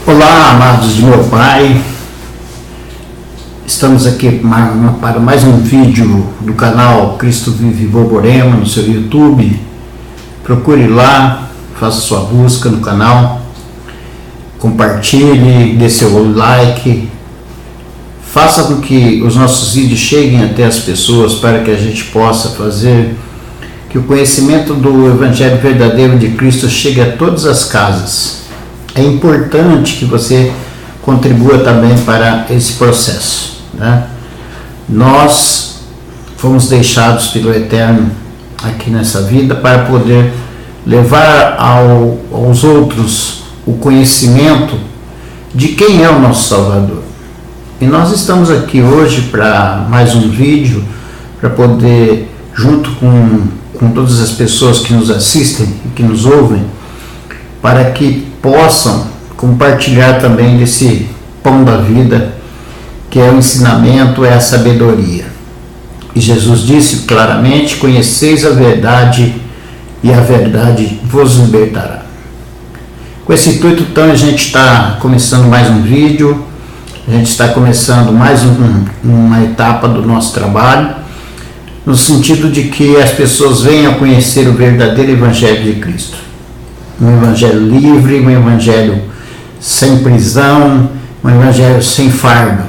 Olá, amados de meu Pai, estamos aqui para mais um vídeo do canal Cristo Vive Borborema no seu YouTube. Procure lá, faça sua busca no canal, compartilhe, dê seu like, faça com que os nossos vídeos cheguem até as pessoas para que a gente possa fazer que o conhecimento do Evangelho verdadeiro de Cristo chegue a todas as casas. É importante que você contribua também para esse processo, né? Nós fomos deixados pelo Eterno aqui nessa vida para poder levar aos outros o conhecimento de quem é o nosso Salvador. E nós estamos aqui hoje para mais um vídeo, para poder, junto com todas as pessoas que nos assistem e que nos ouvem, para que possam compartilhar também desse pão da vida, que é o ensinamento, é a sabedoria. E Jesus disse claramente: conheceis a verdade e a verdade vos libertará. Com esse intuito, então, a gente está começando mais um vídeo, a gente está começando mais uma etapa do nosso trabalho, no sentido de que as pessoas venham a conhecer o verdadeiro Evangelho de Cristo. Um evangelho livre, um evangelho sem prisão, um evangelho sem fardo.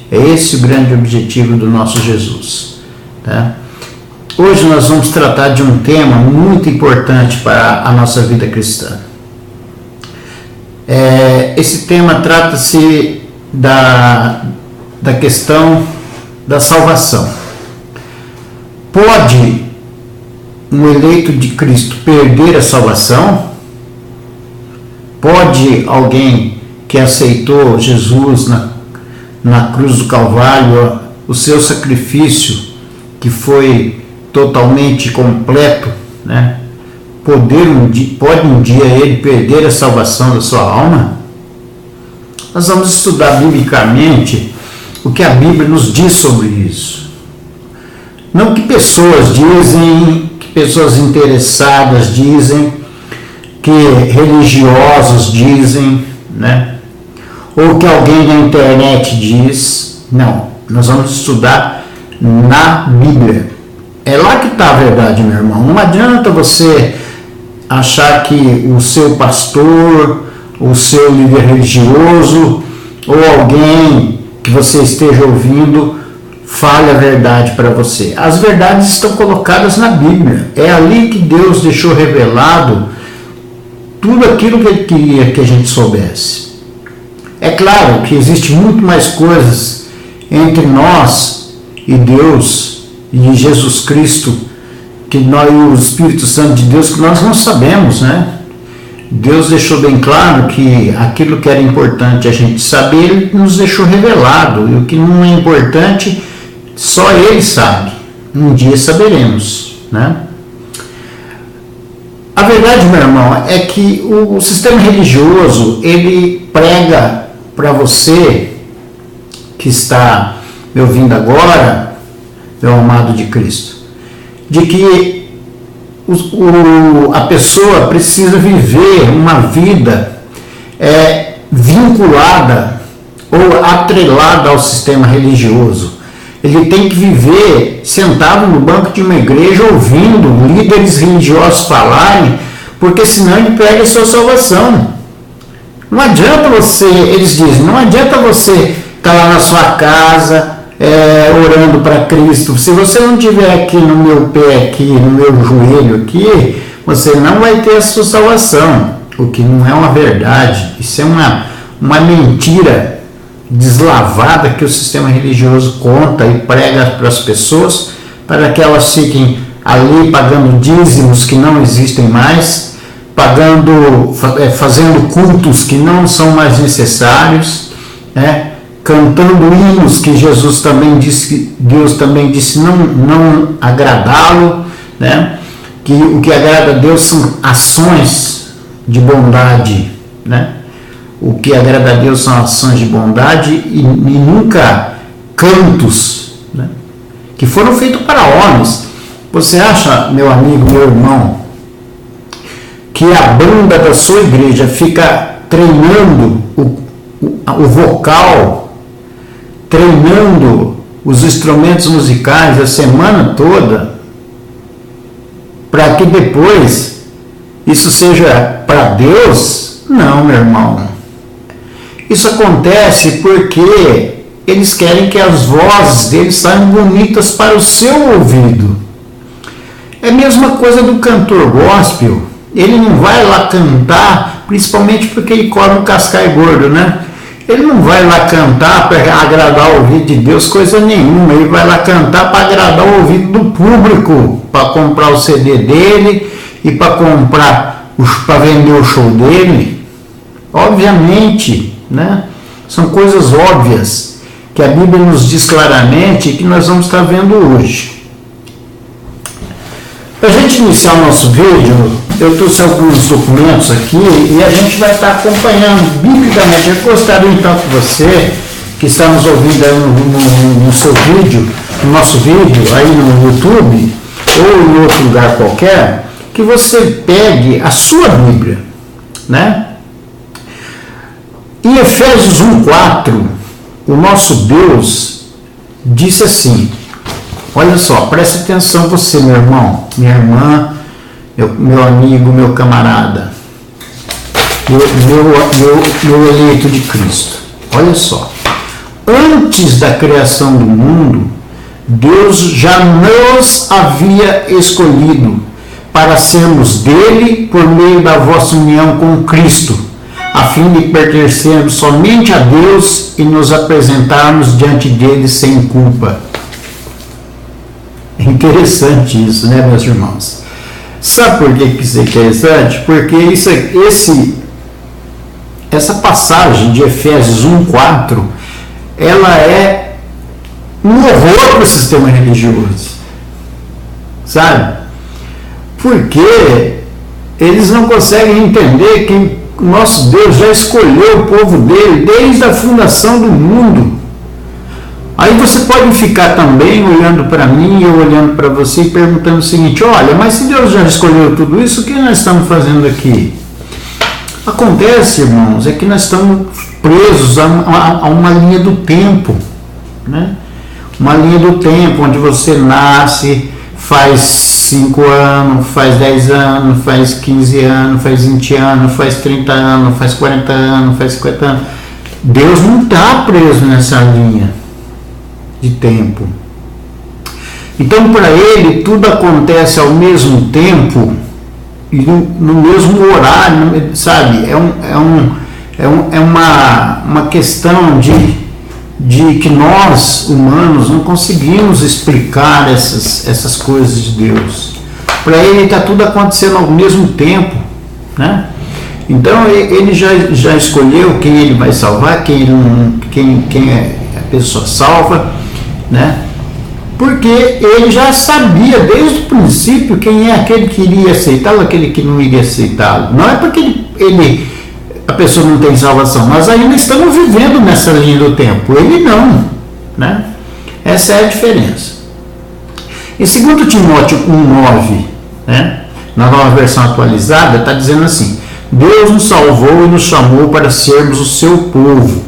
É esse o grande objetivo do nosso Jesus, tá? Hoje nós vamos tratar de um tema muito importante para a nossa vida cristã. Esse tema trata-se da questão da salvação. Pode um eleito de Cristo perder a salvação? Pode alguém que aceitou Jesus na cruz do Calvário, o seu sacrifício, que foi totalmente completo, né? Pode um dia ele perder a salvação da sua alma? Nós vamos estudar biblicamente o que a Bíblia nos diz sobre isso. Não que pessoas dizem, pessoas interessadas dizem, que religiosos dizem, né? Ou que alguém na internet diz. Não, nós vamos estudar na Bíblia. É lá que está a verdade, meu irmão. Não adianta você achar que o seu pastor, o seu líder religioso, ou alguém que você esteja ouvindo fale a verdade para você. As verdades estão colocadas na Bíblia. É ali que Deus deixou revelado tudo aquilo que Ele queria que a gente soubesse. É claro que existe muito mais coisas entre nós e Deus e Jesus Cristo, que nós, o Espírito Santo de Deus, que nós não sabemos, né? Deus deixou bem claro que aquilo que era importante a gente saber, Ele nos deixou revelado, e o que não é importante só Ele sabe. Um dia saberemos, né? A verdade, meu irmão, é que o sistema religioso, ele prega para você que está me ouvindo agora, meu amado de Cristo, de que a pessoa precisa viver uma vida vinculada ou atrelada ao sistema religioso. Ele tem que viver sentado no banco de uma igreja ouvindo líderes religiosos falarem, porque senão ele perde a sua salvação. Não adianta você, eles dizem, não adianta você estar lá na sua casa orando para Cristo. Se você não estiver aqui no meu pé, aqui no meu joelho aqui, você não vai ter a sua salvação. O que não é uma verdade. Isso é uma mentira deslavada que o sistema religioso conta e prega para as pessoas, para que elas fiquem ali pagando dízimos que não existem mais, fazendo cultos que não são mais necessários, né? Cantando hinos que Jesus também disse, Deus também disse não agradá-lo, né? Que o que agrada a Deus são ações de bondade, né? O que agrada a Deus são ações de bondade e nunca cantos, né? Que foram feitos para homens. Você acha, meu amigo, meu irmão, que a banda da sua igreja fica treinando o vocal, treinando os instrumentos musicais a semana toda, para que depois isso seja para Deus? Não, meu irmão. Isso acontece porque eles querem que as vozes deles saiam bonitas para o seu ouvido. É a mesma coisa do cantor gospel. Ele não vai lá cantar, principalmente porque ele come um cascai gordo, né? Ele não vai lá cantar para agradar o ouvido de Deus, coisa nenhuma. Ele vai lá cantar para agradar o ouvido do público, para comprar o CD dele e para vender o show dele. Obviamente, né? São coisas óbvias que a Bíblia nos diz claramente e que nós vamos estar vendo hoje. Para a gente iniciar o nosso vídeo, eu trouxe alguns documentos aqui e a gente vai estar acompanhando biblicamente. Eu gostaria então que você, que está nos ouvindo aí no seu vídeo, no nosso vídeo aí no YouTube ou em outro lugar qualquer, que você pegue a sua Bíblia, né? Em Efésios 1:4, o nosso Deus disse assim, olha só, preste atenção você, meu irmão, minha irmã, meu amigo, meu camarada, meu eleito de Cristo. Olha só, antes da criação do mundo, Deus já nos havia escolhido para sermos dele por meio da vossa união com Cristo, a fim de pertencermos somente a Deus e nos apresentarmos diante dele sem culpa. É interessante isso, né, meus irmãos? Sabe por que isso é interessante? Porque essa passagem de Efésios 1:4, ela é um horror para o sistema religioso, sabe? Porque eles não conseguem entender que o nosso Deus já escolheu o povo dele desde a fundação do mundo. Aí você pode ficar também olhando para mim, eu olhando para você e perguntando o seguinte, olha, mas se Deus já escolheu tudo isso, o que nós estamos fazendo aqui? Acontece, irmãos, é que nós estamos presos a uma linha do tempo, né? Uma linha do tempo onde você nasce, faz 5 anos, faz 10 anos, faz 15 anos, faz 20 anos, faz 30 anos, faz 40 anos, faz 50 anos. Deus não está preso nessa linha de tempo. Então, para ele, tudo acontece ao mesmo tempo e no mesmo horário, sabe? É uma questão de que nós, humanos, não conseguimos explicar essas coisas de Deus. Para ele está tudo acontecendo ao mesmo tempo, né? Então ele já escolheu quem ele vai salvar, quem é a pessoa salva, né? Porque ele já sabia desde o princípio quem é aquele que iria aceitá-lo, aquele que não iria aceitá-lo. Não é porque a pessoa não tem salvação, nós ainda estamos vivendo nessa linha do tempo, ele não, né? Essa é a diferença. Em 2 Timóteo 1:9, né, na nova versão atualizada, está dizendo assim, Deus nos salvou e nos chamou para sermos o seu povo.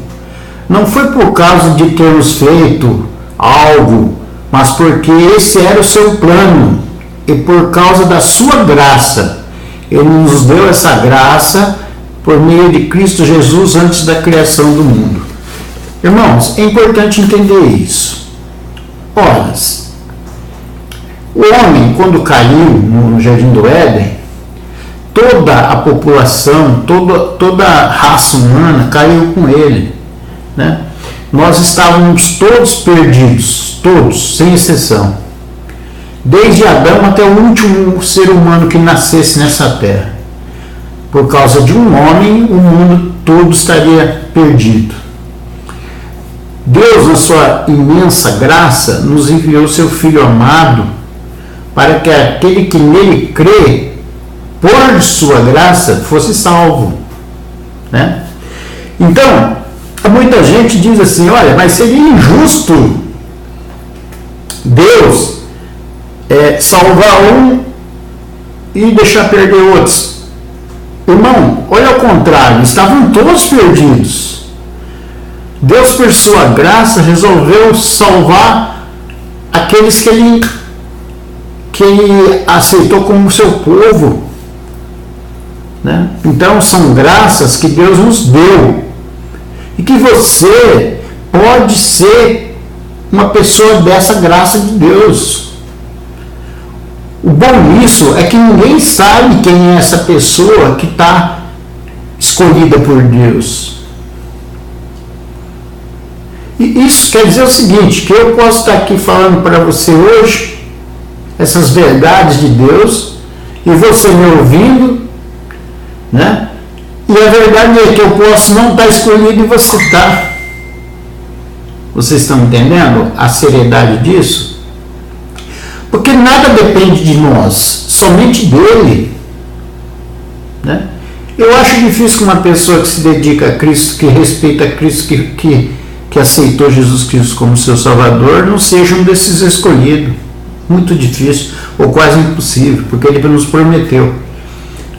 Não foi por causa de termos feito algo, mas porque esse era o seu plano e por causa da sua graça. Ele nos deu essa graça por meio de Cristo Jesus antes da criação do mundo. Irmãos, é importante entender isso. Ora, o homem, quando caiu no Jardim do Éden, toda a população, toda a raça humana caiu com ele, né? Nós estávamos todos perdidos, todos, sem exceção. Desde Adão até o último ser humano que nascesse nessa terra. Por causa de um homem, o mundo todo estaria perdido. Deus, na sua imensa graça, nos enviou seu Filho amado para que aquele que nele crê, por sua graça, fosse salvo, né? Então, muita gente diz assim, olha, mas seria injusto Deus salvar um e deixar perder outros. Irmão, olha ao contrário, estavam todos perdidos. Deus, por sua graça, resolveu salvar aqueles que ele aceitou como seu povo, né? Então são graças que Deus nos deu, e que você pode ser uma pessoa dessa graça de Deus. O bom nisso é que ninguém sabe quem é essa pessoa que está escolhida por Deus. E isso quer dizer o seguinte, que eu posso estar aqui falando para você hoje essas verdades de Deus, e você me ouvindo, né? E a verdade é que eu posso não estar escolhido e você está. Vocês estão entendendo a seriedade disso? Porque nada depende de nós, somente dele, né? Eu acho difícil que uma pessoa que se dedica a Cristo, que respeita a Cristo, que aceitou Jesus Cristo como seu Salvador, não seja um desses escolhidos. Muito difícil, ou quase impossível, porque ele nos prometeu.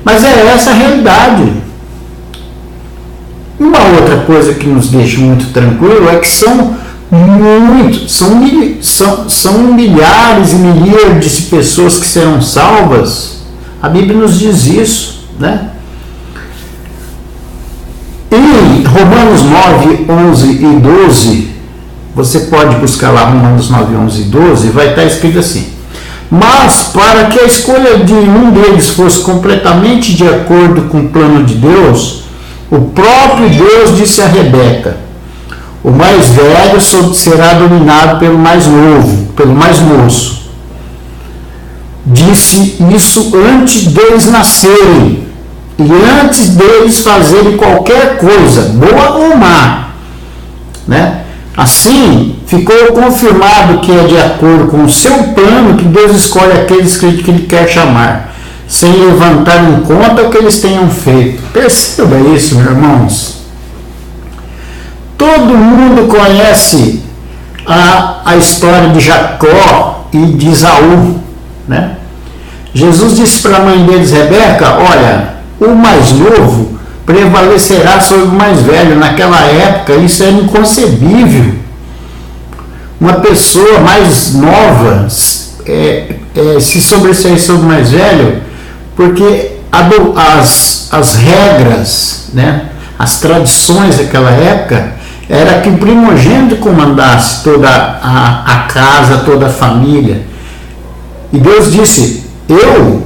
Mas é essa a realidade. Uma outra coisa que nos deixa muito tranquilo é que são milhares e milhares de pessoas que serão salvas. A Bíblia nos diz isso, né? Em Romanos 9, 11 e 12, você pode buscar lá Romanos 9, 11 e 12, vai estar escrito assim: mas para que a escolha de um deles fosse completamente de acordo com o plano de Deus, o próprio Deus disse a Rebeca: o mais velho será dominado pelo mais novo, pelo mais moço. Disse isso antes deles nascerem e antes deles fazerem qualquer coisa, boa ou má, né? Assim, ficou confirmado que é de acordo com o seu plano que Deus escolhe aqueles que ele quer chamar, sem levantar em conta o que eles tenham feito. Perceba isso, meus irmãos. Todo mundo conhece a história de Jacó e de Esaú, né? Jesus disse para a mãe deles, Rebeca: olha, o mais novo prevalecerá sobre o mais velho. Naquela época isso era inconcebível. Uma pessoa mais nova se sobressair sobre o mais velho, porque as regras, né, as tradições daquela época era que o primogênito comandasse toda a casa, toda a família. E Deus disse: eu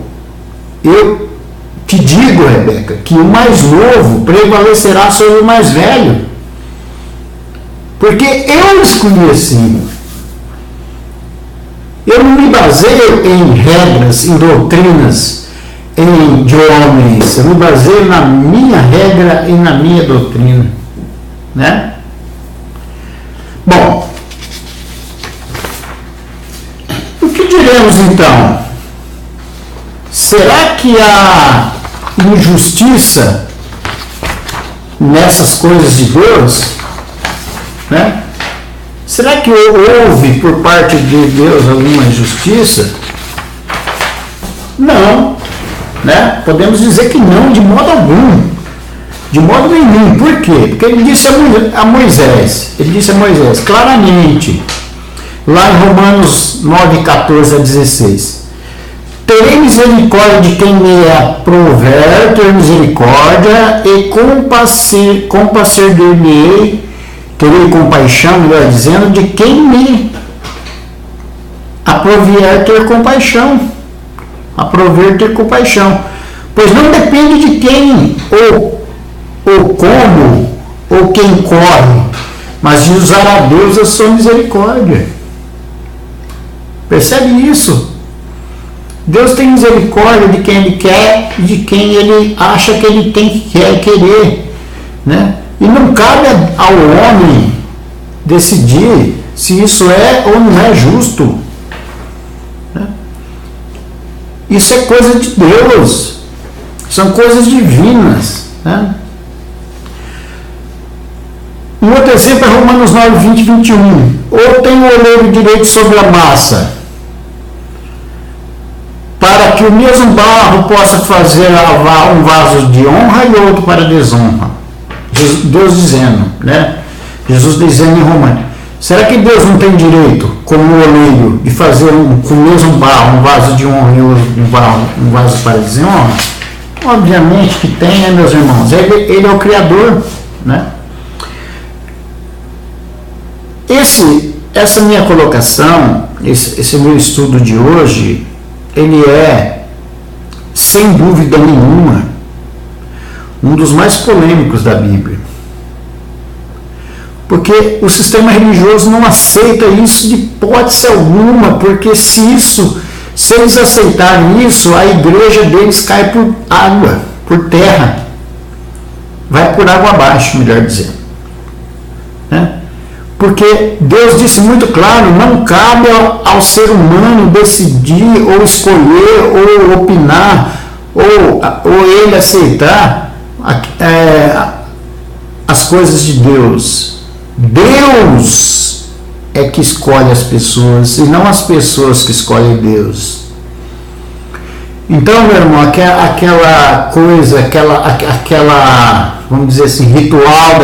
te digo, Rebeca, que o mais novo prevalecerá sobre o mais velho, porque eu escolhi assim. Eu não me baseio em regras, em doutrinas de homens. Eu me baseio na minha regra e na minha doutrina, né? Bom, o que diremos então? Será que há injustiça nessas coisas de Deus, né? Será que houve por parte de Deus alguma injustiça? Não, né? Podemos dizer que não, de modo algum, de modo nenhum. Por quê? Porque ele disse a Moisés, claramente, lá em Romanos 9, 14 a 16: terei misericórdia de quem me aprover ter misericórdia, e compadecer-me-ei, terei compaixão, melhor dizendo, de quem me aprover ter compaixão. Pois não depende de quem, ou como, ou quem corre, mas de usar a Deus a sua misericórdia. Percebe isso? Deus tem misericórdia de quem Ele quer e de quem Ele acha que Ele tem que querer, né? E não cabe ao homem decidir se isso é ou não é justo, né? Isso é coisa de Deus, são coisas divinas, né? Um outro exemplo é Romanos 9, 20 e 21. Ou tem o oleiro direito sobre a massa, para que o mesmo barro possa fazer um vaso de honra e outro para desonra. Deus dizendo, né? Jesus dizendo em Romanos, será que Deus não tem direito, como o oleiro, de fazer com o mesmo barro um vaso de honra e um vaso para desonra? Obviamente que tem, né, meus irmãos? Ele é o Criador, né? Essa minha colocação, esse meu estudo de hoje, ele é, sem dúvida nenhuma, um dos mais polêmicos da Bíblia. Porque o sistema religioso não aceita isso de hipótese alguma, porque se eles aceitarem isso, a igreja deles cai por água, por terra. Vai por água abaixo, melhor dizendo. Né? Porque Deus disse muito claro, não cabe ao ser humano decidir, ou escolher, ou opinar, ou ele aceitar as coisas de Deus. Deus é que escolhe as pessoas, e não as pessoas que escolhem Deus. Então, meu irmão, aquela coisa, vamos dizer assim, ritual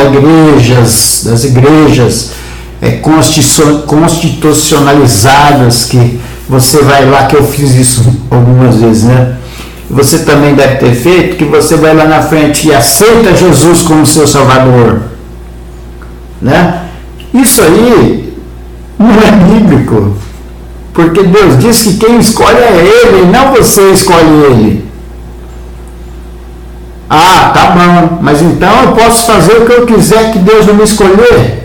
das igrejas constitucionalizadas, que você vai lá, que eu fiz isso algumas vezes, né? Você também deve ter feito, que você vai lá na frente e aceita Jesus como seu Salvador, né? Isso aí não é bíblico, porque Deus diz que quem escolhe é Ele, não você escolhe Ele. Ah, tá bom, mas então eu posso fazer o que eu quiser, que Deus não me escolher?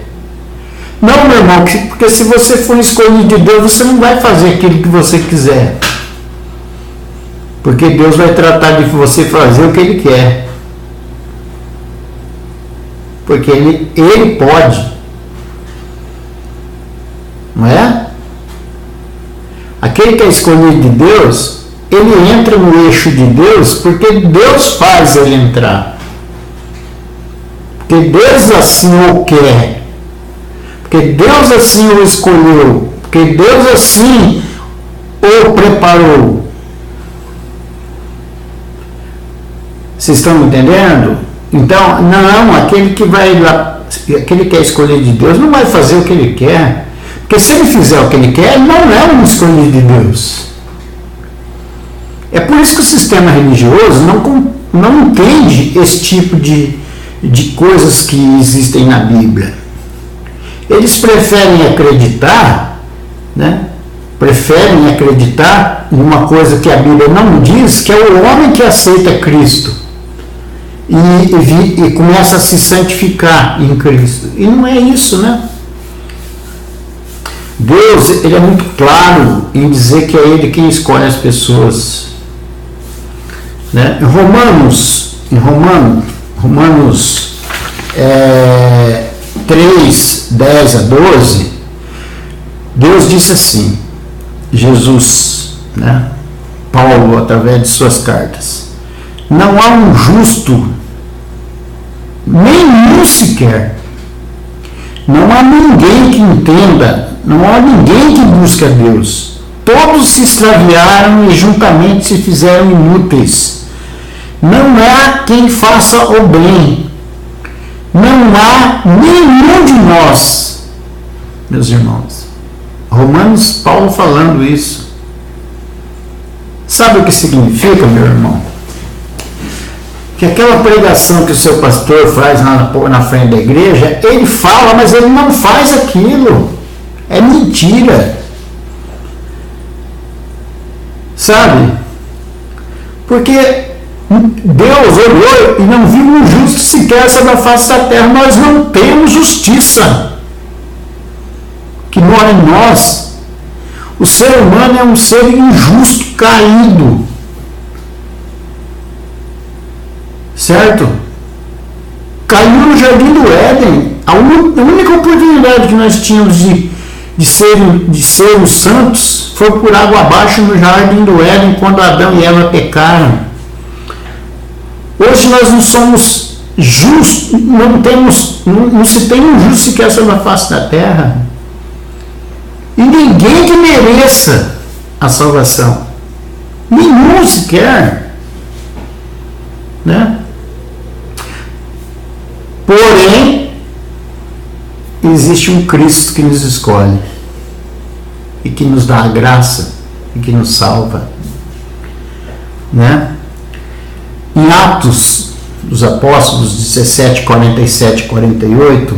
Não, meu irmão, porque se você for escolhido de Deus, você não vai fazer aquilo que você quiser, porque Deus vai tratar de você fazer o que Ele quer, porque Ele pode, não é? Aquele que é escolhido de Deus, ele entra no eixo de Deus, porque Deus faz ele entrar, porque Deus assim o quer, porque Deus assim o escolheu, porque Deus assim o preparou. Vocês estão entendendo? Então, não, aquele que é escolhido de Deus não vai fazer o que ele quer, porque se ele fizer o que ele quer, ele não é um escolhido de Deus. É por isso que o sistema religioso não entende esse tipo de coisas que existem na Bíblia. Eles preferem acreditar, né? Preferem acreditar em uma coisa que a Bíblia não diz, que é o homem que aceita Cristo e começa a se santificar em Cristo. E não é isso, né? Deus, ele é muito claro em dizer que é Ele quem escolhe as pessoas, né? Em Romanos 3, 10 a 12, Deus disse assim, Jesus, né? Paulo, através de suas cartas, não há um justo, nenhum sequer, não há ninguém que entenda, não há ninguém que busque a Deus. Todos se extraviaram e juntamente se fizeram inúteis. Não há quem faça o bem. Não há nenhum de nós, meus irmãos. Romanos, Paulo falando isso. Sabe o que significa, meu irmão? Que aquela pregação que o seu pastor faz na frente da igreja, ele fala, mas ele não faz aquilo. É mentira. Sabe? Porque Deus olhou e não viu um justo sequer sobre a face da terra. Nós não temos justiça que mora em nós. O ser humano é um ser injusto, caído. Certo? Caiu no jardim do Éden. A única oportunidade que nós tínhamos de sermos santos foi por água abaixo no jardim do Éden, quando Adão e Eva pecaram. Hoje nós não somos justos, não se tem um justo sequer sobre a face da terra. E ninguém que mereça a salvação. Nenhum sequer. Né? Porém, existe um Cristo que nos escolhe e que nos dá a graça e que nos salva. Né? Em Atos dos Apóstolos 17, 47 e 48,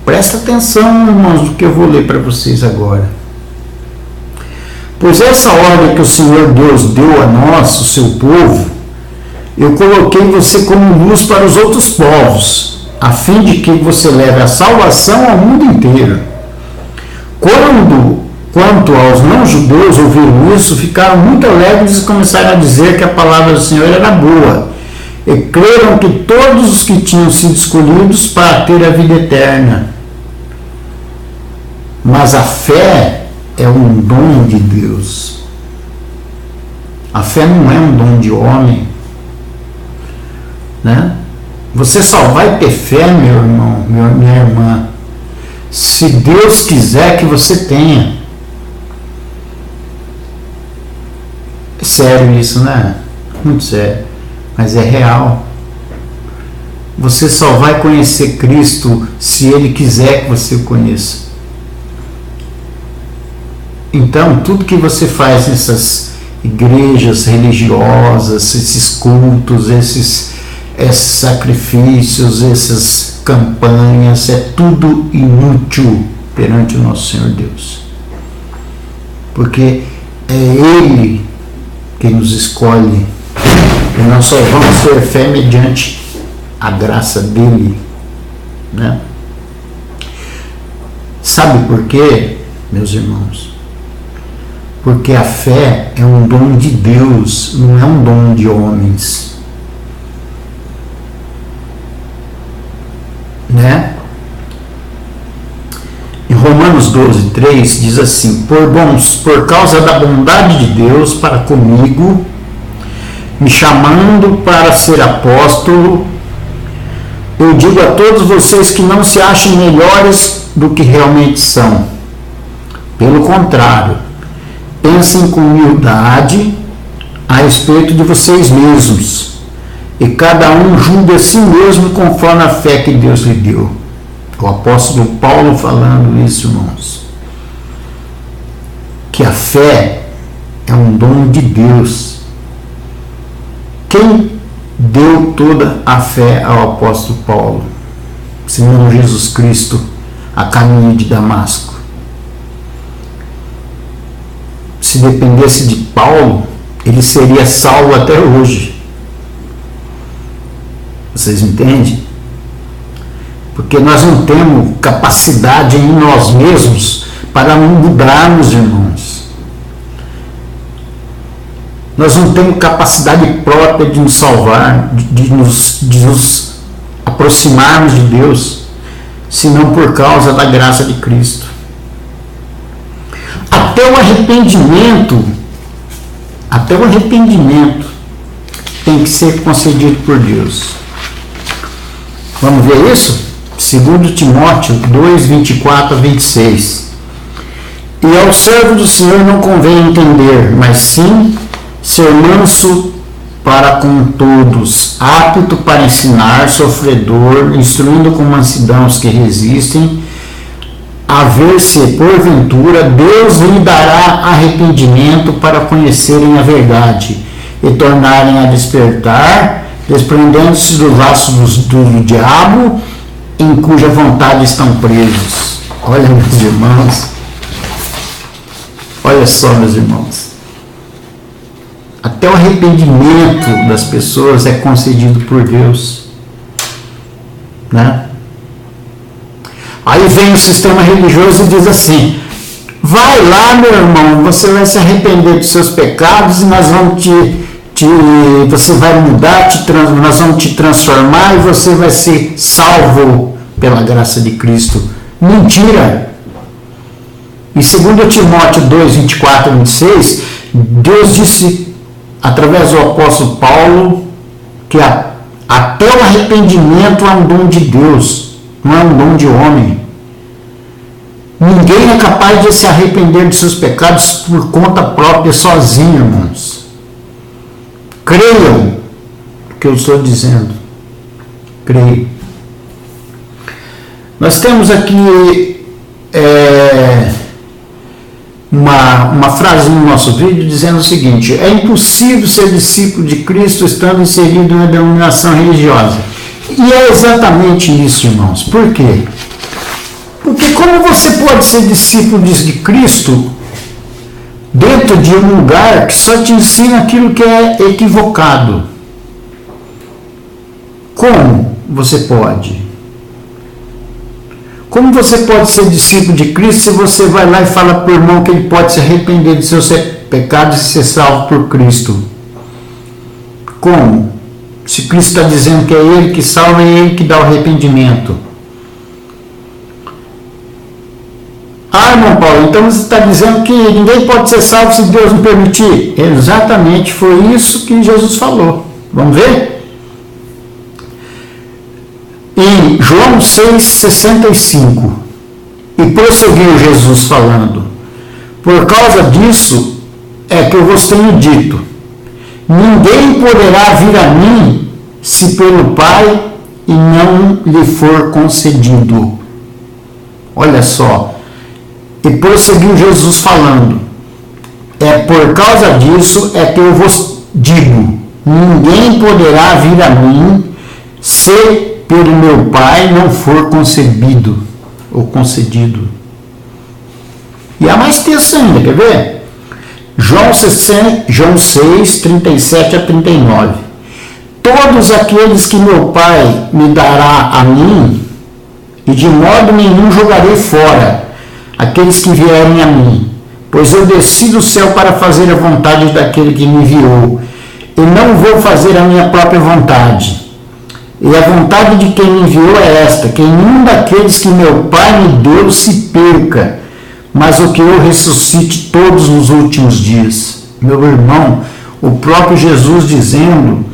presta atenção, irmãos, no que eu vou ler para vocês agora. Pois essa ordem que o Senhor Deus deu a nós, o seu povo, eu coloquei você como luz para os outros povos, a fim de que você leve a salvação ao mundo inteiro. Quanto aos não-judeus ouviram isso, ficaram muito alegres e começaram a dizer que a palavra do Senhor era boa, e creram que todos os que tinham sido escolhidos para ter a vida eterna. Mas a fé é um dom de Deus. A fé não é um dom de homem. Né? Você só vai ter fé, meu irmão, minha irmã, se Deus quiser que você tenha. É sério isso, né? Muito sério. Mas é real. Você só vai conhecer Cristo se Ele quiser que você o conheça. Então, tudo que você faz nessas igrejas religiosas, esses cultos, esses sacrifícios, essas campanhas, é tudo inútil perante o nosso Senhor Deus. Porque é Ele que nos escolhe. E nós só vamos ter fé mediante a graça dele. Né? Sabe por quê, meus irmãos? Porque a fé é um dom de Deus, não é um dom de homens. Né? Em Romanos 12, 3 diz assim: por causa da bondade de Deus para comigo, me chamando para ser apóstolo, eu digo a todos vocês que não se achem melhores do que realmente são. Pelo contrário, pensem com humildade a respeito de vocês mesmos, e cada um julgue a si mesmo conforme a fé que Deus lhe deu. O apóstolo Paulo falando isso, irmãos. Que a fé é um dom de Deus. Quem deu toda a fé ao apóstolo Paulo? Senhor Jesus Cristo, a caminho de Damasco. Se dependesse de Paulo, ele seria salvo até hoje. Vocês entendem? Porque nós não temos capacidade em nós mesmos para mudarmos, irmãos. Nós não temos capacidade própria de nos salvar, de nos aproximarmos de Deus, senão por causa da graça de Cristo. Até o arrependimento tem que ser concedido por Deus. Vamos ver isso? 2 Timóteo 2, 24 a 26. E ao servo do Senhor não convém entender, mas sim ser manso para com todos, apto para ensinar, sofredor, instruindo com mansidão os que resistem, a ver se, porventura, Deus lhe dará arrependimento para conhecerem a verdade e tornarem a despertar, desprendendo-se do laço do diabo, em cuja vontade estão presos. Olha, meus irmãos. Olha só, meus irmãos. Até o arrependimento das pessoas é concedido por Deus. Né? Aí vem o sistema religioso e diz assim: vai lá, meu irmão, você vai se arrepender dos seus pecados e nós vamos você vai mudar, nós vamos te transformar e você vai ser salvo pela graça de Cristo. Mentira! Em 2 Timóteo 2, 24 e 26, Deus disse, através do apóstolo Paulo, que até o arrependimento é um dom de Deus, não é um dom de homem. Ninguém é capaz de se arrepender de seus pecados por conta própria, sozinho, irmãos. Creiam o que eu estou dizendo. Creio. Nós temos aqui uma frase no nosso vídeo dizendo o seguinte: é impossível ser discípulo de Cristo estando inserido em uma denominação religiosa. E é exatamente isso, irmãos. Por quê? Porque como você pode ser discípulo de Cristo dentro de um lugar que só te ensina aquilo que é equivocado? Como você pode? Como você pode ser discípulo de Cristo se você vai lá e fala para o irmão que ele pode se arrepender de seus pecados e ser salvo por Cristo? Como? Se Cristo está dizendo que é Ele que salva, é Ele que dá o arrependimento. Ah, irmão Paulo, então você está dizendo que ninguém pode ser salvo se Deus não permitir? Exatamente, foi isso que Jesus falou. Vamos ver? Em João 6,65, e prosseguiu Jesus falando: por causa disso é que eu vos tenho dito, ninguém poderá vir a mim se pelo Pai e não lhe for concedido. Olha só, e prosseguiu Jesus falando: é por causa disso é que eu vos digo, ninguém poderá vir a mim se pelo meu Pai não for concebido ou concedido. E há mais texto ainda, quer ver? João 6, 37 a 39. Todos aqueles que meu Pai me dará a mim, e de modo nenhum jogarei fora aqueles que vierem a mim, pois eu desci do céu para fazer a vontade daquele que me enviou, e não vou fazer a minha própria vontade. E a vontade de quem me enviou é esta, que nenhum daqueles que meu Pai me deu se perca, mas o que eu ressuscite todos nos últimos dias. Meu irmão, o próprio Jesus dizendo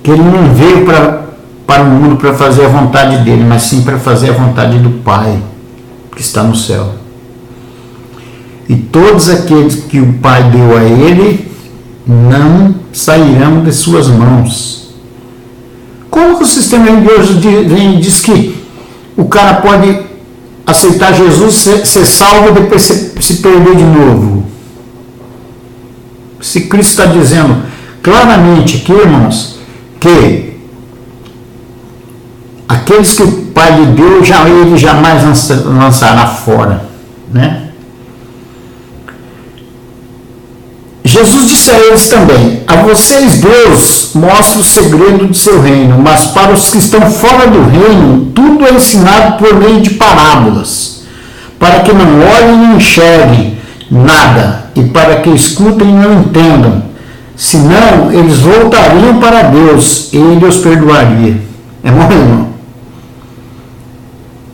que ele não veio para o mundo para fazer a vontade dele, mas sim para fazer a vontade do Pai, que está no céu. E todos aqueles que o Pai deu a ele não sairão de suas mãos. Como que o sistema religioso diz que o cara pode aceitar Jesus, ser salvo e depois se perder de novo? Se Cristo está dizendo claramente aqui, irmãos, que aqueles que o Pai lhe deu, ele jamais lançará fora, né? Jesus disse a eles também: a vocês Deus mostra o segredo do seu reino, mas para os que estão fora do reino, tudo é ensinado por meio de parábolas, para que não olhem nem enxerguem nada, e para que escutem e não entendam, senão eles voltariam para Deus, e Ele os perdoaria. É bom, irmão?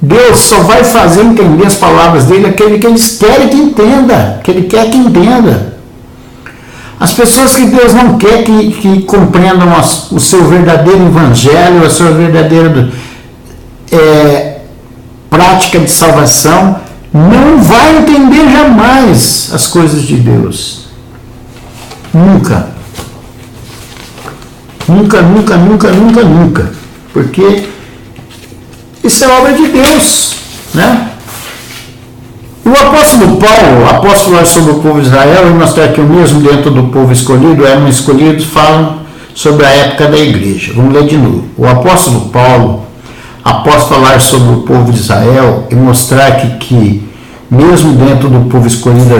Deus só vai fazer entender as palavras dele aquele que eles querem que entenda, que ele quer que entenda. As pessoas que Deus não quer que compreendam o seu verdadeiro evangelho, a sua verdadeira prática de salvação, não vai entender jamais as coisas de Deus. Nunca. Nunca, nunca, nunca, nunca, nunca. Porque isso é obra de Deus, né? O apóstolo Paulo, após falar sobre o povo de Israel, e mostrar que o mesmo dentro do povo escolhido, eram escolhidos, falam sobre a época da igreja. Vamos ler de novo. O apóstolo Paulo, após falar sobre o povo de Israel e mostrar que mesmo dentro do povo escolhido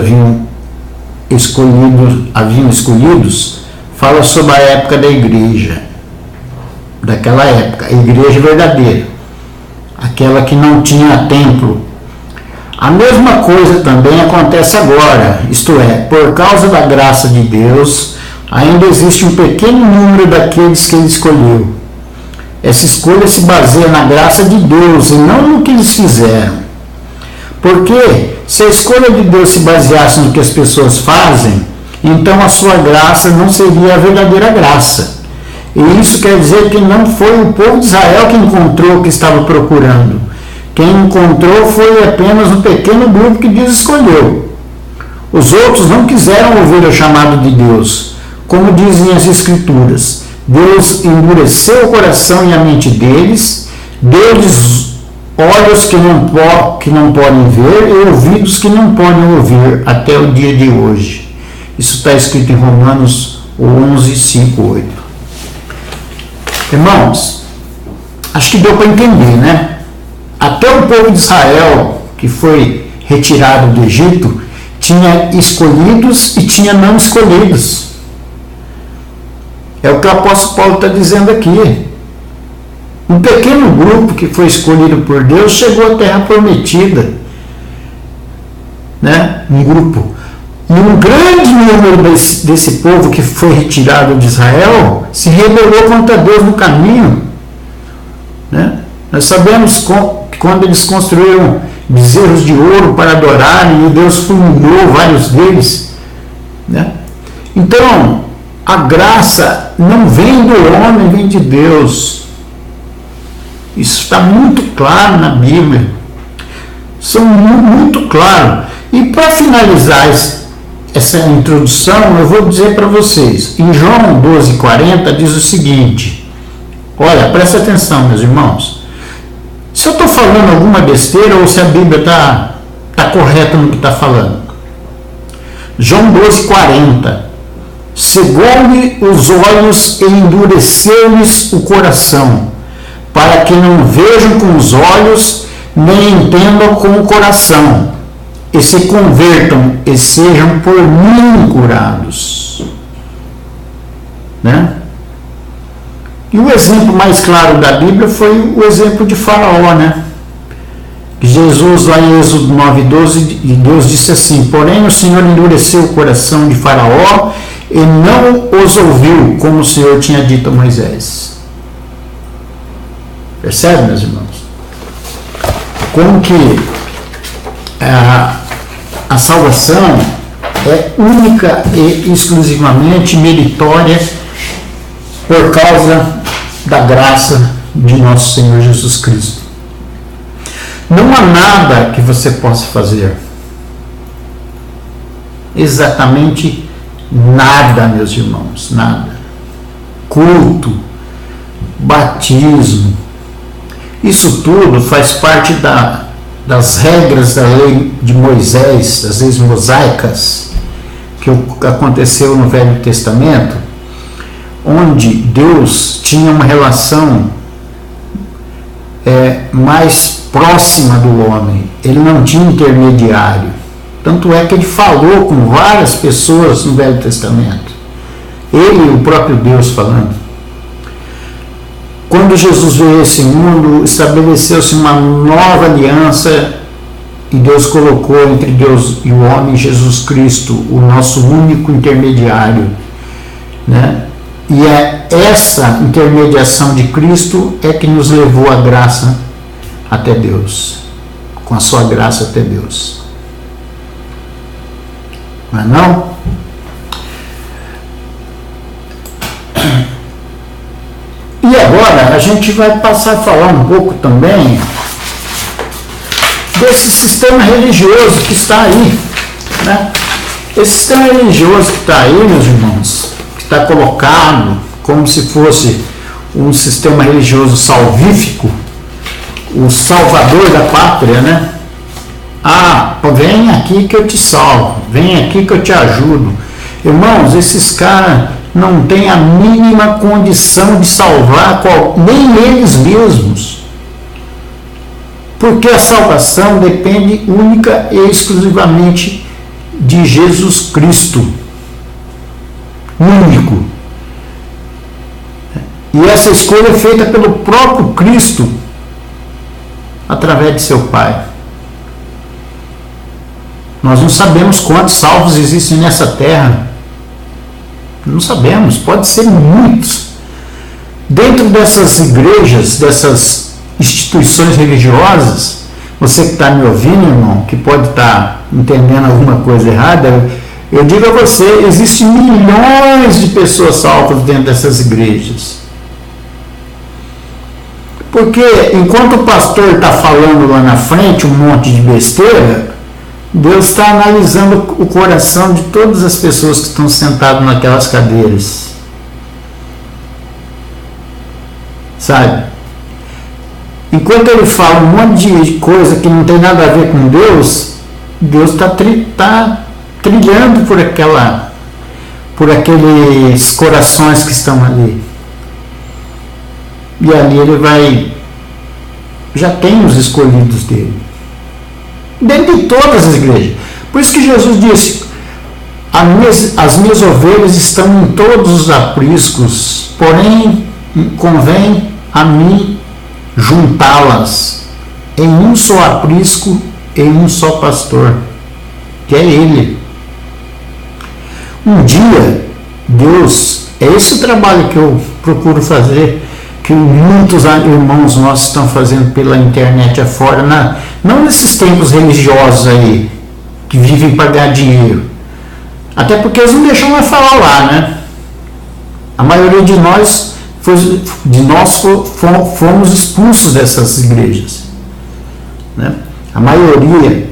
haviam escolhidos, fala sobre a época da igreja, daquela época, a igreja verdadeira, aquela que não tinha templo. A mesma coisa também acontece agora, isto é, por causa da graça de Deus, ainda existe um pequeno número daqueles que Ele escolheu. Essa escolha se baseia na graça de Deus e não no que eles fizeram. Porque se a escolha de Deus se baseasse no que as pessoas fazem, então a sua graça não seria a verdadeira graça. E isso quer dizer que não foi o povo de Israel que encontrou o que estava procurando. Quem encontrou foi apenas um pequeno grupo que Deus escolheu. Os outros não quiseram ouvir o chamado de Deus. Como dizem as Escrituras, Deus endureceu o coração e a mente deles, deu-lhes olhos que não podem ver e ouvidos que não podem ouvir até o dia de hoje. Isso está escrito em Romanos 11, 5, 8. Irmãos, acho que deu para entender, né? Até o povo de Israel, que foi retirado do Egito, tinha escolhidos e tinha não escolhidos. É o que o apóstolo Paulo está dizendo aqui. Um pequeno grupo que foi escolhido por Deus chegou à terra prometida, né? Um grupo. E um grande número desse povo que foi retirado de Israel se rebelou contra Deus no caminho, né? Nós sabemos que quando eles construíram bezerros de ouro para adorarem, e Deus fulminou vários deles, né? Então, a graça não vem do homem, vem de Deus. Isso está muito claro na Bíblia. Isso é muito claro. E para finalizar essa introdução, eu vou dizer para vocês. Em João 12,40 diz o seguinte. Olha, presta atenção, meus irmãos. Se eu estou falando alguma besteira ou se a Bíblia está correta no que está falando. João 12,40. Cegou-lhe os olhos e endureceu-lhes o coração, para que não vejam com os olhos, nem entendam com o coração, e se convertam e sejam por mim curados. Né? E o exemplo mais claro da Bíblia foi o exemplo de Faraó, né? Jesus, lá em Êxodo 9,12, Deus disse assim: porém o Senhor endureceu o coração de Faraó e não os ouviu, como o Senhor tinha dito a Moisés. Percebe, meus irmãos? Como que a salvação é única e exclusivamente meritória por causa da graça de nosso Senhor Jesus Cristo. Não há nada que você possa fazer. Exatamente nada, meus irmãos, nada. Culto, batismo, isso tudo faz parte das regras da lei de Moisés, das leis mosaicas, que aconteceu no Velho Testamento, onde Deus tinha uma relação mais próxima do homem. Ele não tinha intermediário. Tanto é que ele falou com várias pessoas no Velho Testamento. Ele, o próprio Deus, falando. Quando Jesus veio a esse mundo, estabeleceu-se uma nova aliança e Deus colocou entre Deus e o homem Jesus Cristo, o nosso único intermediário, né? E é essa intermediação de Cristo é que nos levou a graça até Deus, com a sua graça até Deus. Não é não? E agora a gente vai passar a falar um pouco também desse sistema religioso que está aí, né? Esse sistema religioso que está aí, meus irmãos, que está colocado como se fosse um sistema religioso salvífico, o salvador da pátria, né? Ah, vem aqui que eu te salvo, vem aqui que eu te ajudo. Irmãos, esses caras não têm a mínima condição de salvar nem eles mesmos. Porque a salvação depende única e exclusivamente de Jesus Cristo. Único. E essa escolha é feita pelo próprio Cristo, através de seu Pai. Nós não sabemos quantos salvos existem nessa terra. Não sabemos, pode ser muitos. Dentro dessas igrejas, dessas instituições religiosas, você que está me ouvindo, irmão, que pode estar entendendo alguma coisa errada, eu digo a você, existem milhões de pessoas salvas dentro dessas igrejas. Porque enquanto o pastor está falando lá na frente um monte de besteira, Deus está analisando o coração de todas as pessoas que estão sentadas naquelas cadeiras. Sabe? Enquanto ele fala um monte de coisa que não tem nada a ver com Deus, Deus está trilhando por aqueles corações que estão ali. E ali ele já tem os escolhidos dele. Dentro de todas as igrejas. Por isso que Jesus disse, as minhas ovelhas estão em todos os apriscos, porém convém a mim juntá-las em um só aprisco, em um só pastor, que é Ele. Um dia, Deus, é esse o trabalho que eu procuro fazer, que muitos irmãos nossos estão fazendo pela internet afora, não nesses tempos religiosos aí, que vivem para ganhar dinheiro. Até porque eles não deixam mais falar lá, né? A maioria de nós fomos expulsos dessas igrejas, né? A maioria.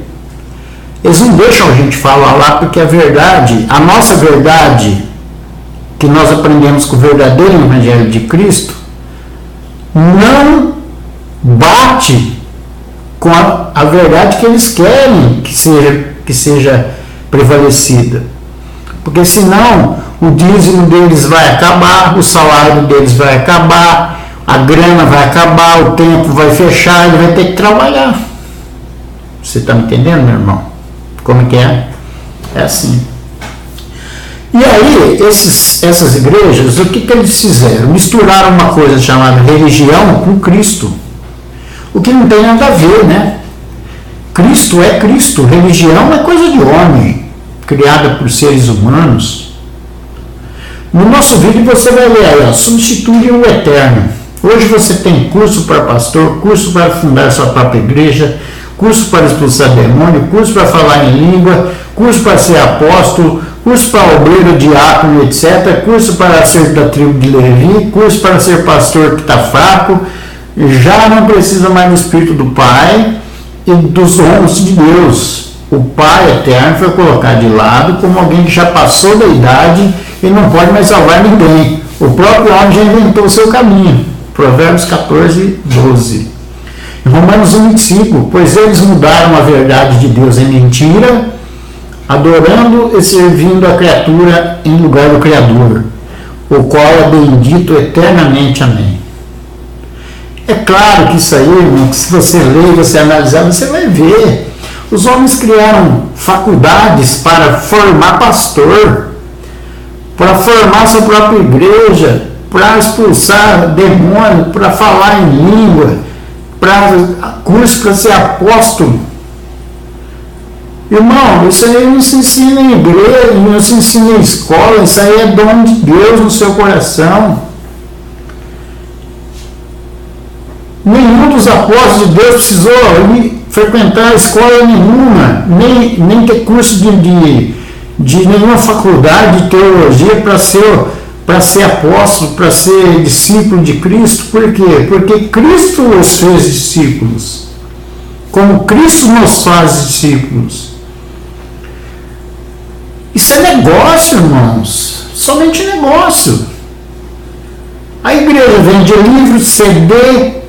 Eles não deixam a gente falar lá porque a nossa verdade, que nós aprendemos com o verdadeiro Evangelho de Cristo, não bate com a verdade que eles querem que seja prevalecida. Porque senão o dízimo deles vai acabar, o salário deles vai acabar, a grana vai acabar, o tempo vai fechar, ele vai ter que trabalhar. Você está me entendendo, meu irmão? Como que é? É assim. E aí, essas igrejas, o que eles fizeram? Misturaram uma coisa chamada religião com Cristo. O que não tem nada a ver, né? Cristo é Cristo, religião é coisa de homem, criada por seres humanos. No nosso vídeo você vai ler aí, ó, substitui o eterno. Hoje você tem curso para pastor, curso para fundar sua própria igreja, curso para expulsar demônio, curso para falar em língua, curso para ser apóstolo, curso para obreiro, diácono, etc., curso para ser da tribo de Levi, curso para ser pastor que está fraco, já não precisa mais do Espírito do Pai e dos dons de Deus. O Pai eterno foi colocado de lado como alguém que já passou da idade e não pode mais salvar ninguém. O próprio homem já inventou o seu caminho. Provérbios 14, 12. Em Romanos 1,25, pois eles mudaram a verdade de Deus em mentira, adorando e servindo a criatura em lugar do Criador, o qual é bendito eternamente. Amém. É claro que isso aí, irmão, que se você ler, você analisar, você vai ver. Os homens criaram faculdades para formar pastor, para formar sua própria igreja, para expulsar demônio, para falar em língua, para curso para ser apóstolo. Irmão, isso aí não se ensina em igreja, não se ensina em escola, isso aí é dom de Deus no seu coração. Nenhum dos apóstolos de Deus precisou frequentar escola nenhuma, nem ter curso de nenhuma faculdade de teologia para ser apóstolo, para ser discípulo de Cristo. Por quê? Porque Cristo os fez discípulos, como Cristo nos faz discípulos. Isso é negócio, irmãos, somente negócio. A igreja vende livro, CD,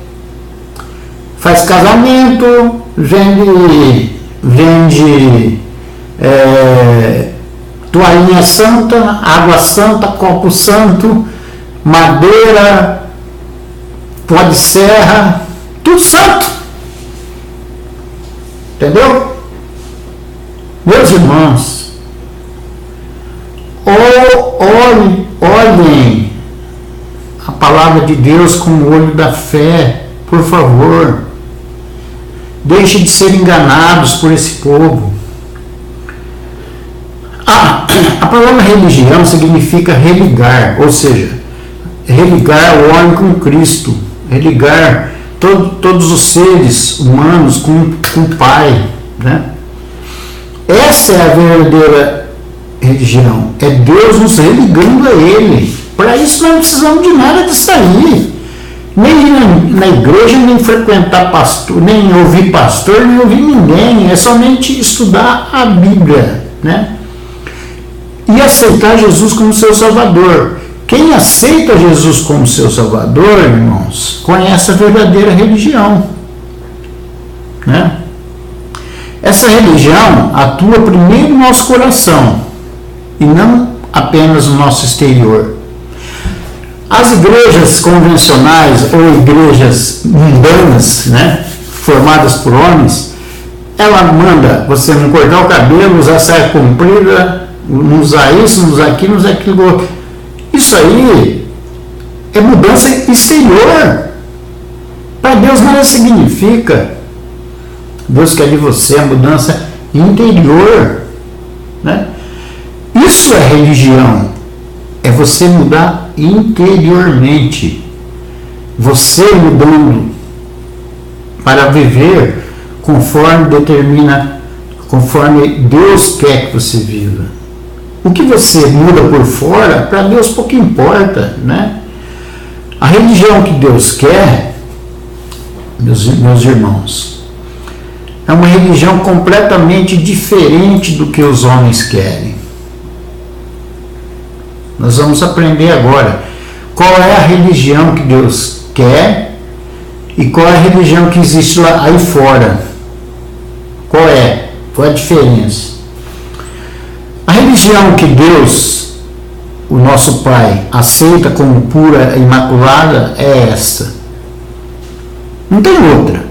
faz casamento, vende toalhinha santa, água santa, copo santo, madeira, pó de serra, tudo santo. Entendeu? Meus irmãos, olhem a palavra de Deus com o olho da fé, por favor. Deixe de ser enganados por esse povo. A palavra religião significa religar, ou seja, religar o homem com Cristo, religar todos os seres humanos com o Pai, né? Essa é a verdadeira religião, é Deus nos religando a Ele. Para isso nós não precisamos de nada disso aí. nem ir na igreja, nem frequentar pastor, nem ouvir pastor, nem ouvir ninguém, é somente estudar a Bíblia, né? E aceitar Jesus como seu Salvador. Quem aceita Jesus como seu Salvador, irmãos, conhece a verdadeira religião, né? Essa religião atua primeiro no nosso coração e não apenas no nosso exterior. As igrejas convencionais ou igrejas mundanas, né, formadas por homens, ela manda você não cortar o cabelo, usar saia comprida, não usar isso, não usar aquilo, não usar aquilo. Isso aí é mudança exterior. Para Deus nada significa. Deus quer de você a mudança interior, né? Isso é religião. É você mudar interiormente. Você mudando para viver conforme Deus quer que você viva. O que você muda por fora, para Deus pouco importa, né? A religião que Deus quer, meus irmãos, é uma religião completamente diferente do que os homens querem. Nós vamos aprender agora qual é a religião que Deus quer e qual é a religião que existe lá aí fora. Qual é? Qual é a diferença? A religião que Deus, o nosso Pai, aceita como pura e imaculada é esta. Não tem outra.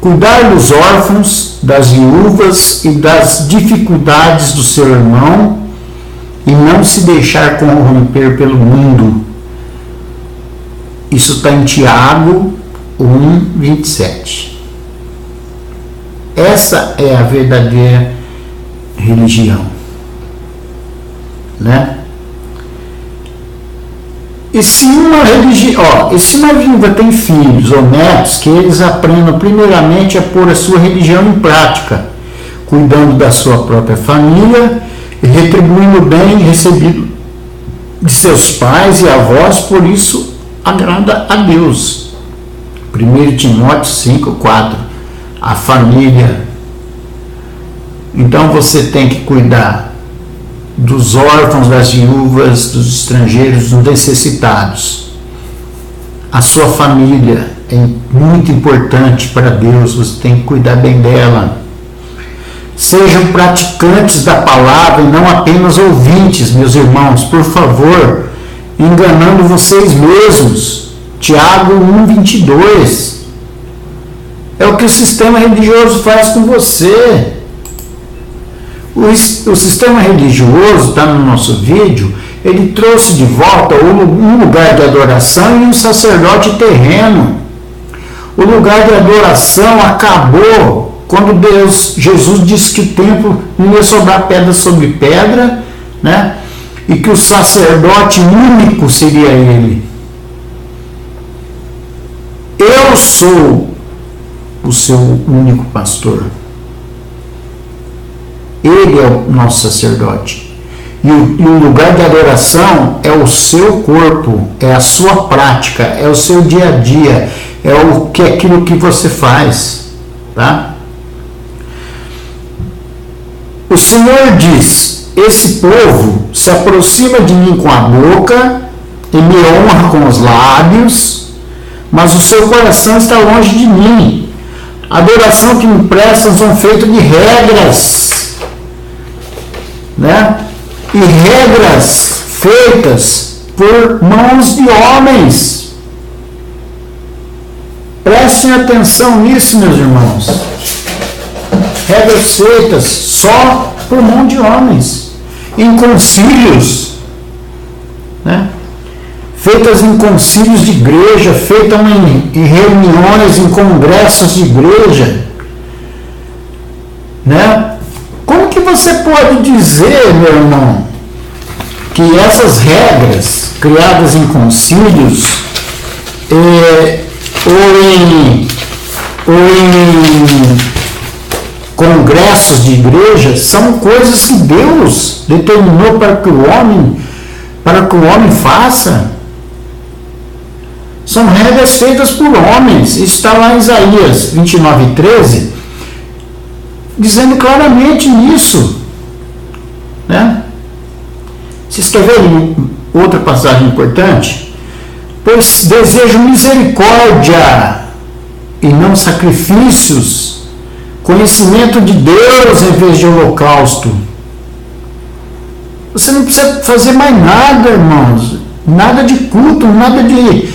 Cuidar dos órfãos, das viúvas e das dificuldades do seu irmão e não se deixar corromper pelo mundo. Isso está em Tiago 1:27. Essa é a verdadeira religião, né? E se uma viúva tem filhos ou netos, que eles aprendam primeiramente a pôr a sua religião em prática, cuidando da sua própria família e retribuindo o bem recebido de seus pais e avós, por isso agrada a Deus. 1 Timóteo 5:4. A família. Então você tem que cuidar dos órfãos, das viúvas, dos estrangeiros, dos necessitados. A sua família é muito importante para Deus, você tem que cuidar bem dela. Sejam praticantes da palavra e não apenas ouvintes, meus irmãos, por favor, enganando vocês mesmos. Tiago 1:22. É o que o sistema religioso faz com você. O sistema religioso, está no nosso vídeo, ele trouxe de volta um lugar de adoração e um sacerdote terreno. O lugar de adoração acabou quando Jesus disse que o templo não ia sobrar pedra sobre pedra, né? E que o sacerdote único seria ele. Eu sou o seu único pastor. Ele é o nosso sacerdote. E o lugar de adoração é o seu corpo, é a sua prática, é o seu dia a dia, é aquilo que você faz, tá? O Senhor diz: esse povo se aproxima de mim com a boca e me honra com os lábios, mas o seu coração está longe de mim. A adoração que me prestam são feitas de regras, né? E regras feitas por mãos de homens. Prestem atenção nisso, meus irmãos. Regras feitas só por mão de homens, em concílios, né? Feitas em concílios de igreja, feitas em reuniões, em congressos de igreja, né? Como que você pode dizer, meu irmão, que essas regras criadas em concílios ou em congressos de igreja são coisas que Deus determinou para que o homem faça? São regras feitas por homens. Isso está lá em Isaías 29:13, dizendo claramente isso, né? Vocês querem ver outra passagem importante? Pois desejo misericórdia e não sacrifícios, conhecimento de Deus em vez de holocausto. Você não precisa fazer mais nada, irmãos. Nada de culto, nada de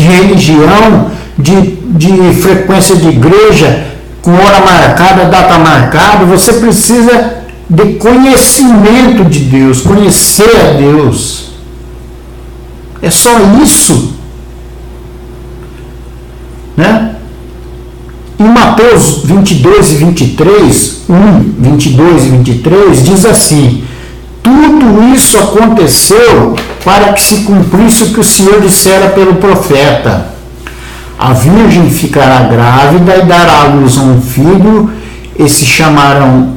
religião, de frequência de igreja, com hora marcada, data marcada. Você precisa de conhecimento de Deus, conhecer a Deus. É só isso, né? Em Mateus 22 e 23, 22 e 23, diz assim: tudo isso aconteceu para que se cumprisse o que o Senhor dissera pelo profeta: a virgem ficará grávida e dará à luz a um filho, e se chamarão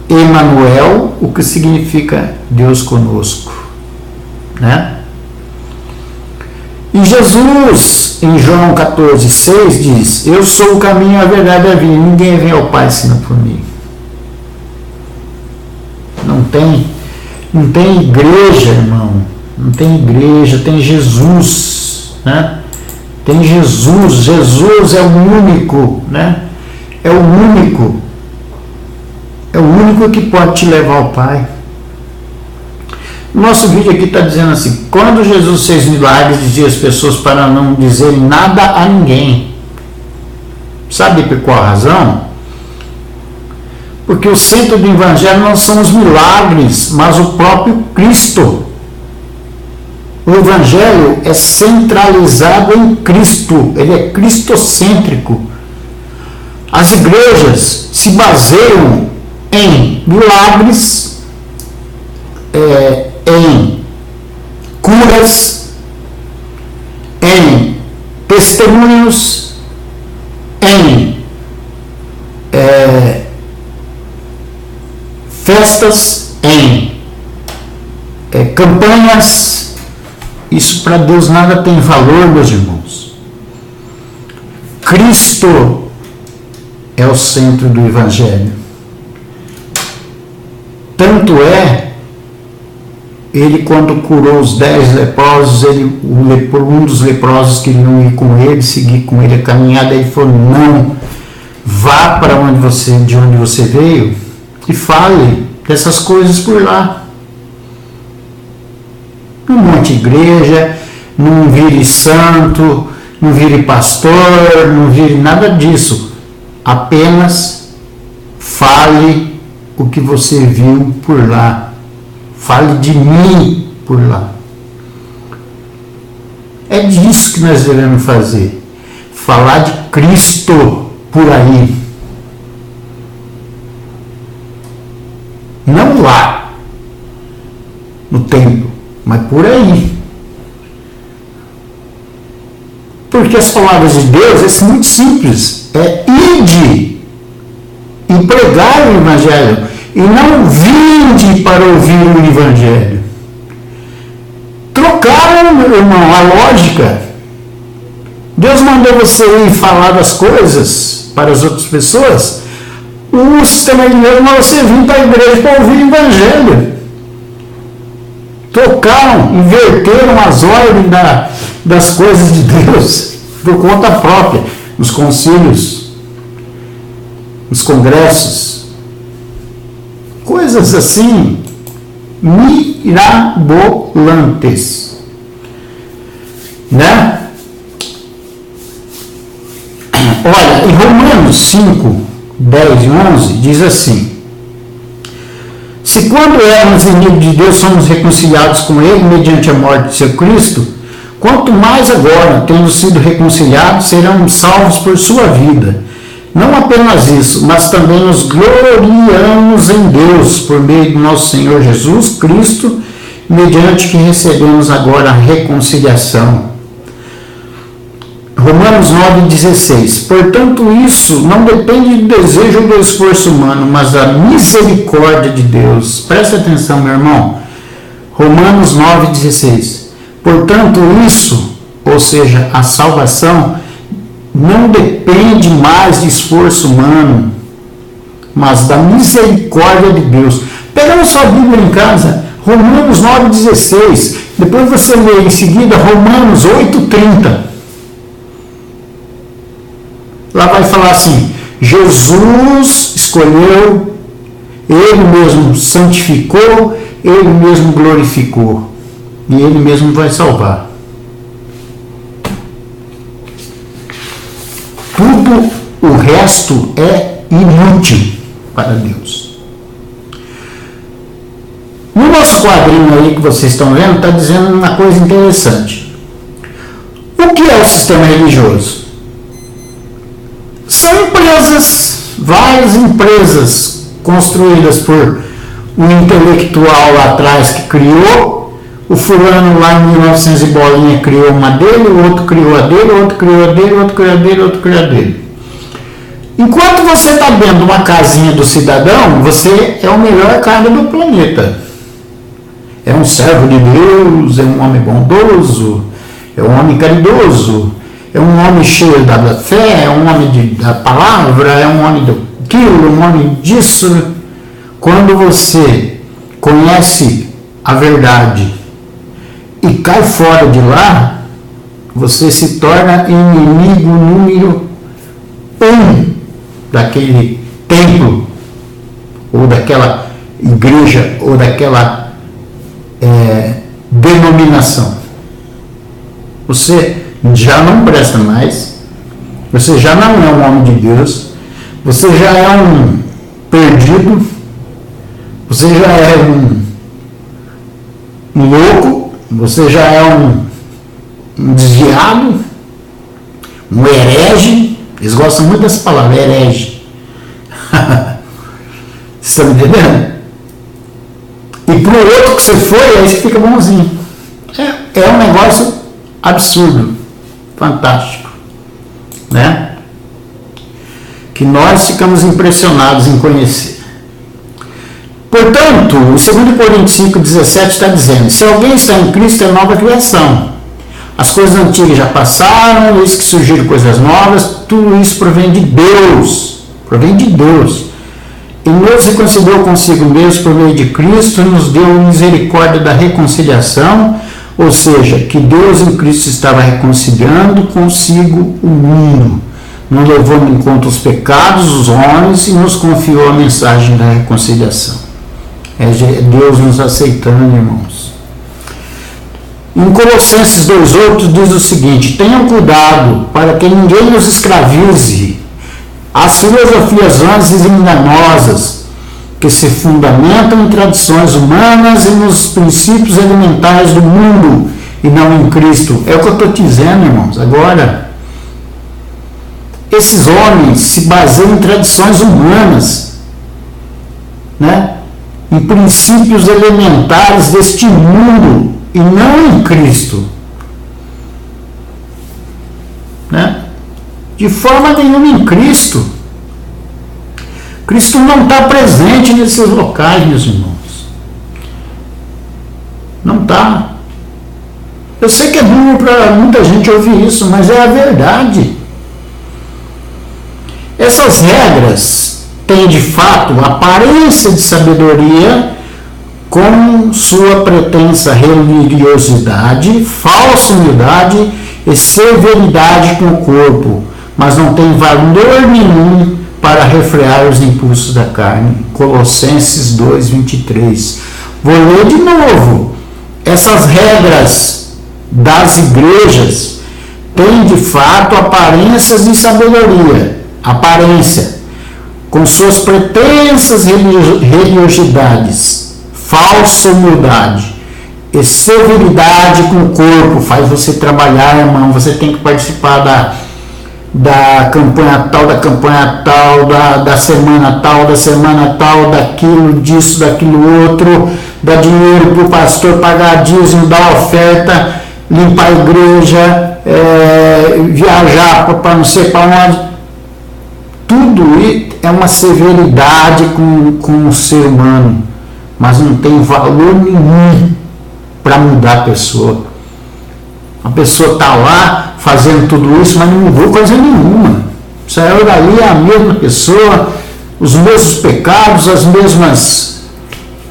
Emanuel, o que significa Deus conosco, né? E Jesus, em João 14:6, diz: eu sou o caminho, a verdade e a vida, ninguém vem ao Pai senão por mim. Não tem igreja, irmão. Não tem igreja, tem Jesus, né? Tem Jesus. Jesus é o único, né? É o único que pode te levar ao Pai. Nosso vídeo aqui está dizendo assim: quando Jesus fez milagres, dizia as pessoas para não dizerem nada a ninguém. Sabe por qual razão? Porque o centro do Evangelho não são os milagres, mas o próprio Cristo. O Evangelho é centralizado em Cristo, ele é cristocêntrico. As igrejas se baseiam em milagres, em curas, em testemunhos, em festas, em campanhas. Isso para Deus nada tem valor, meus irmãos. Cristo é o centro do Evangelho. Tanto é, ele quando curou os 10 leprosos, um dos leprosos queriam ir com ele, seguir com ele a caminhada, ele falou: não, vá para de onde você veio e fale dessas coisas por lá. Não monte igreja, não vire santo, não vire pastor, não vire nada disso. Apenas fale o que você viu por lá. Fale de mim por lá. É disso que nós devemos fazer. Falar de Cristo por aí. Não lá, no templo, mas por aí. Porque as palavras de Deus é muito simples. É ide e pregar o Evangelho. E não vinde para ouvir o Evangelho. Trocaram, meu irmão, a lógica. Deus mandou você ir falar das coisas para as outras pessoas. O sistema religioso mandou você vir para a igreja para ouvir o Evangelho. Trocaram, inverteram as ordens das coisas de Deus por conta própria, nos concílios, nos congressos. Coisas assim, mirabolantes, né? Olha, em Romanos 5, 10 e 11, diz assim: se quando éramos inimigos de Deus, somos reconciliados com Ele mediante a morte de seu Cristo, quanto mais agora, tendo sido reconciliados, serão salvos por sua vida. Não apenas isso, mas também nos gloriamos em Deus por meio do nosso Senhor Jesus Cristo, mediante que recebemos agora a reconciliação. Romanos 9,16. Portanto, isso não depende do desejo ou do esforço humano, mas da misericórdia de Deus. Presta atenção, meu irmão. Romanos 9,16. Portanto, isso, ou seja, a salvação, não depende mais de esforço humano, mas da misericórdia de Deus. Pega na sua Bíblia em casa, Romanos 9,16. Depois você lê em seguida Romanos 8,30. Lá vai falar assim: Jesus escolheu, Ele mesmo santificou, Ele mesmo glorificou, e Ele mesmo vai salvar. Tudo o resto é inútil para Deus. No nosso quadrinho aí que vocês estão vendo, está dizendo uma coisa interessante. O que é o sistema religioso? São empresas, várias empresas construídas por um intelectual lá atrás que criou, o fulano lá em 1900 e bolinha criou uma dele, o outro criou a dele, o outro criou a dele, o outro criou a dele, o outro criou a dele. Enquanto você está dentro de uma casinha do cidadão, você é o melhor cara do planeta. É um servo de Deus, é um homem bondoso, é um homem caridoso, é um homem cheio da fé, é um homem da palavra, é um homem daquilo, um homem disso. Quando você conhece a verdade e cai fora de lá, você se torna inimigo número 1 daquele templo, ou daquela igreja, ou daquela denominação. Você já não presta mais, você já não é um homem de Deus, você já é um perdido, você já é um louco, você já é um desviado, um herege. Eles gostam muito dessa palavra, herege. Vocês estão me entendendo? E pro outro que você foi, aí você fica bonzinho. É um negócio absurdo, fantástico, né? Que nós ficamos impressionados em conhecer. Portanto, o 2 Coríntios 5,17 está dizendo: se alguém está em Cristo, é nova criação. As coisas antigas já passaram, eis que surgiram coisas novas, tudo isso provém de Deus. Provém de Deus. E nos reconciliou consigo mesmo por meio de Cristo, nos deu misericórdia da reconciliação, ou seja, que Deus em Cristo estava reconciliando consigo o mundo, não levando em conta os pecados dos homens e nos confiou a mensagem da reconciliação. É Deus nos aceitando, irmãos. Em Colossenses 2,8 diz o seguinte: tenham cuidado para que ninguém os escravize às filosofias vãs e enganosas, que se fundamentam em tradições humanas e nos princípios elementares do mundo, e não em Cristo. É o que eu estou dizendo, irmãos. Agora, esses homens se baseiam em tradições humanas, né? Em princípios elementares deste mundo, e não em Cristo, né? De forma nenhuma em Cristo. Cristo não está presente nesses locais, meus irmãos. Não está. Eu sei que é duro para muita gente ouvir isso, mas é a verdade. Essas regras têm de fato aparência de sabedoria, com sua pretensa religiosidade, falsa humildade e severidade com o corpo, mas não tem valor nenhum para refrear os impulsos da carne. Colossenses 2,23. Vou ler de novo. Essas regras das igrejas têm de fato aparências de sabedoria, aparência, com suas pretensas religiosidades, falsa humildade e severidade com o corpo. Faz você trabalhar, irmão. Você tem que participar da campanha tal, da semana tal, daquilo, disso, daquilo outro, dar dinheiro para o pastor, pagar dízimo, dar oferta, limpar a igreja, viajar para não sei para onde. Tudo é uma severidade com o ser humano, mas não tem valor nenhum para mudar a pessoa. A pessoa está lá fazendo tudo isso, mas não mudou coisa nenhuma. Saiu dali a mesma pessoa, os mesmos pecados, as mesmas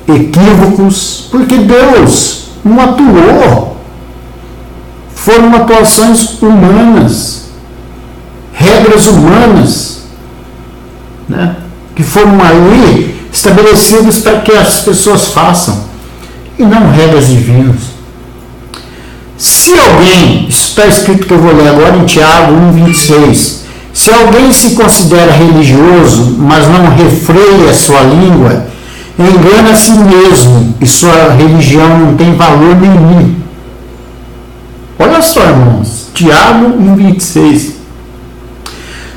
equívocos, porque Deus não atuou. Foram atuações humanas, regras humanas, né, que foram ali estabelecidas para que as pessoas façam, e não regras divinas. Se alguém, isso está escrito que eu vou ler agora em Tiago 1,26, se alguém se considera religioso, mas não refreia sua língua, engana a si mesmo e sua religião não tem valor nenhum. Olha só, irmãos, Tiago 1,26.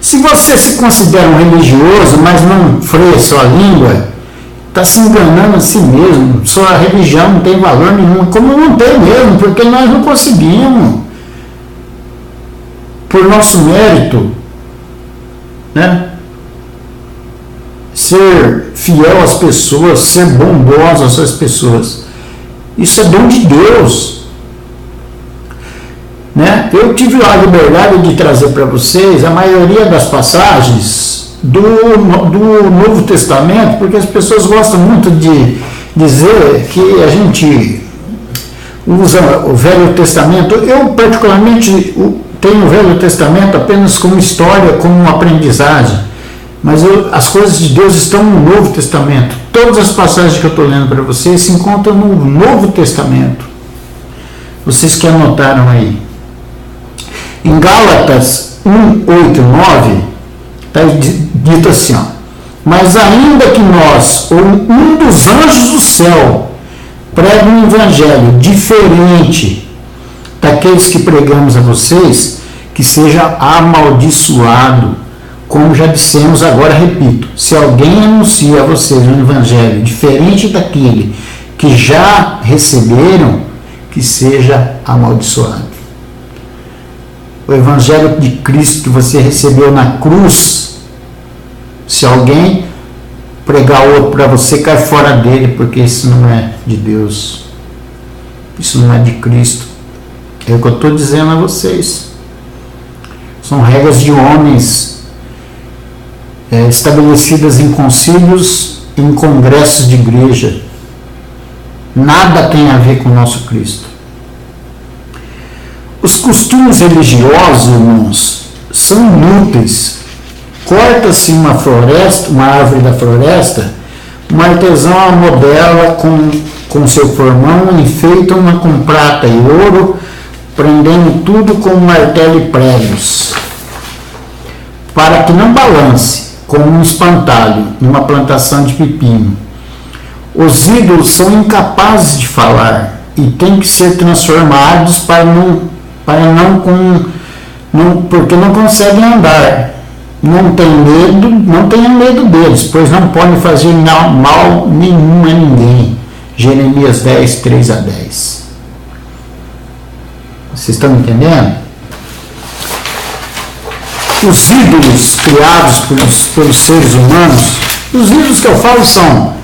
Se você se considera um religioso, mas não freia sua língua, está se enganando a si mesmo, sua religião não tem valor nenhum. Como não tem mesmo, porque nós não conseguimos, por nosso mérito, né, ser fiel às pessoas, ser bondoso às pessoas. Isso é dom de Deus, né? Eu tive a liberdade de trazer para vocês a maioria das passagens do Novo Testamento, porque as pessoas gostam muito de dizer que a gente usa o Velho Testamento. Eu particularmente tenho o Velho Testamento apenas como história, como uma aprendizagem, mas as coisas de Deus estão no Novo Testamento. Todas as passagens que eu estou lendo para vocês se encontram no Novo Testamento. Vocês que anotaram aí. Em Gálatas 1, 8, 9, está dito assim, ó: mas ainda que nós, ou um dos anjos do céu, pregue um evangelho diferente daqueles que pregamos a vocês, que seja amaldiçoado. Como já dissemos, agora repito: se alguém anuncia a vocês um evangelho diferente daquele que já receberam, que seja amaldiçoado. O evangelho de Cristo que você recebeu na cruz, se alguém pregar outro para você, cai fora dele, porque isso não é de Deus, isso não é de Cristo. É o que eu estou dizendo a vocês. São regras de homens, estabelecidas em concílios, em congressos de igreja. Nada tem a ver com o nosso Cristo. Os costumes religiosos, irmãos, são inúteis. Corta-se uma floresta, uma árvore da floresta, um artesão a modela com seu formão, enfeitam-na com prata e ouro, prendendo tudo com martelo e pregos, para que não balance, como um espantalho, numa plantação de pepino. Os ídolos são incapazes de falar e têm que ser transformados porque não conseguem andar. Não tenham medo deles, pois não podem fazer mal nenhum a ninguém. Jeremias 10, 3 a 10. Vocês estão entendendo? Os ídolos criados pelos seres humanos, os ídolos que eu falo são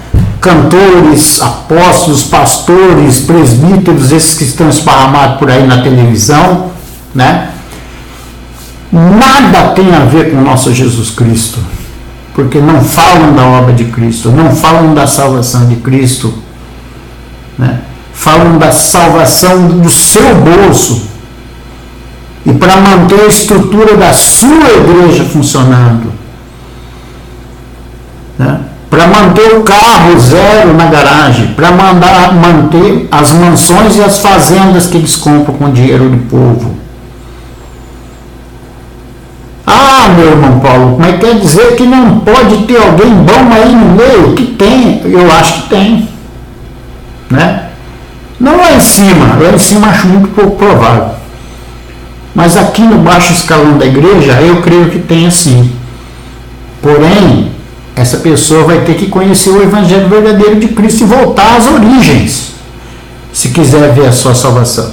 cantores, apóstolos, pastores, presbíteros, esses que estão esparramados por aí na televisão, né? Nada tem a ver com o nosso Jesus Cristo, porque não falam da obra de Cristo, não falam da salvação de Cristo, né? Falam da salvação do seu bolso e para manter a estrutura da sua igreja funcionando, né? Para manter o carro zero na garagem, para manter as mansões e as fazendas que eles compram com o dinheiro do povo. Ah, meu irmão Paulo, mas quer dizer que não pode ter alguém bom aí no meio? Que tem, eu acho que tem, né? Não lá em cima acho muito pouco provável, mas aqui no baixo escalão da igreja eu creio que tem sim. Porém, essa pessoa vai ter que conhecer o evangelho verdadeiro de Cristo e voltar às origens, se quiser ver a sua salvação.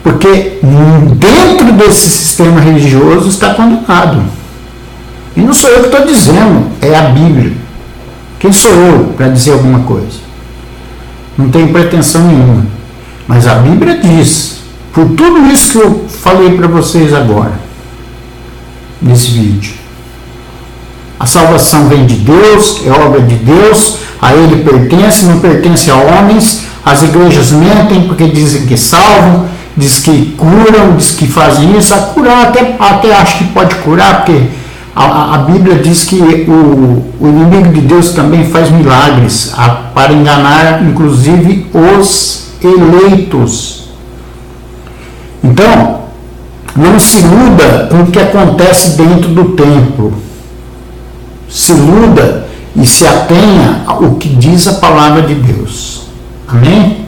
Porque dentro desse sistema religioso está condenado. E não sou eu que estou dizendo, é a Bíblia. Quem sou eu para dizer alguma coisa? Não tenho pretensão nenhuma. Mas a Bíblia diz, por tudo isso que eu falei para vocês agora, nesse vídeo. A salvação vem de Deus, é obra de Deus, a Ele pertence, não pertence a homens. As igrejas mentem porque dizem que salvam, diz que curam, diz que fazem isso. A curar até acho que pode curar, porque a Bíblia diz que o inimigo de Deus também faz milagres para enganar, inclusive, os eleitos. Então, não se iluda com o que acontece dentro do templo. Se iluda e se atenha ao que diz a palavra de Deus. Amém?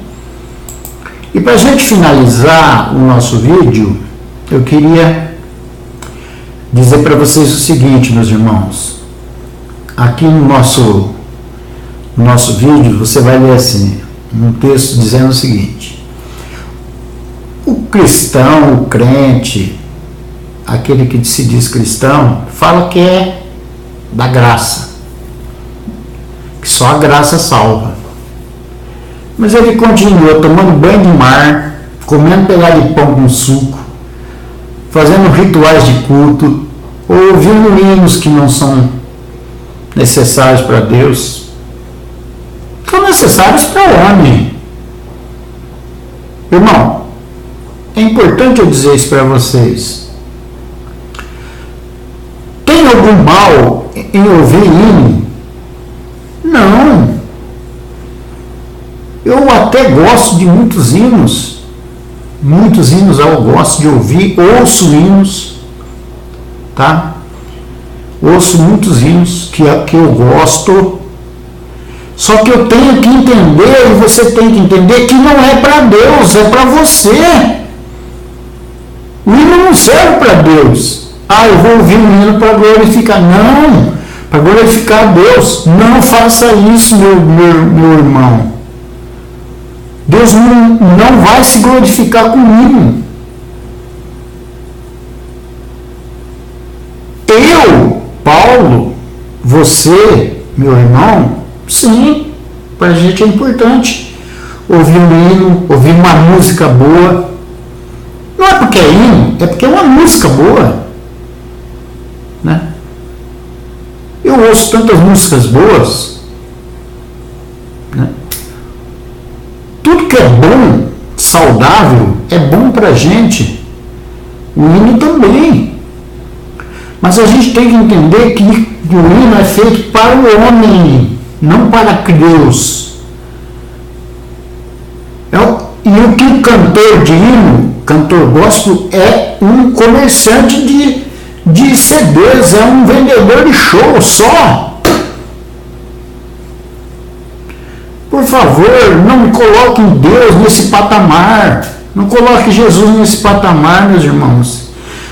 E para a gente finalizar o nosso vídeo, eu queria dizer para vocês o seguinte, meus irmãos. Aqui no nosso vídeo, você vai ler assim, um texto dizendo o seguinte: o cristão, o crente, aquele que se diz cristão, fala que é da graça, que só a graça salva. Mas ele continua tomando banho de mar, comendo pedaço de pão com suco, fazendo rituais de culto, ouvindo hinos que não são necessários para Deus, são necessários para o homem. Irmão, é importante eu dizer isso para vocês. Tem algum mal em ouvir hino? Não. Eu até gosto de muitos hinos eu gosto de ouvir, ouço hinos, tá? Ouço muitos hinos que eu gosto, só que eu tenho que entender, e você tem que entender, que não é para Deus, é para você. O hino não serve para Deus. Eu vou ouvir um hino para glorificar. Não, para glorificar a Deus. Não faça isso, meu irmão. Deus não vai se glorificar com hino. Eu, Paulo, você, meu irmão, sim, para a gente é importante ouvir um hino, ouvir uma música boa. Não é porque é hino, é porque é uma música boa, né? Eu ouço tantas músicas boas, né? Tudo que é bom, saudável, é bom para a gente. O hino também. Mas a gente tem que entender que o hino é feito para o homem, não para Deus. E o que o cantor de hino, cantor gospel, é um comerciante de CDs, é um vendedor de show só. Por favor, não me coloquem Deus nesse patamar. Não coloque Jesus nesse patamar, meus irmãos.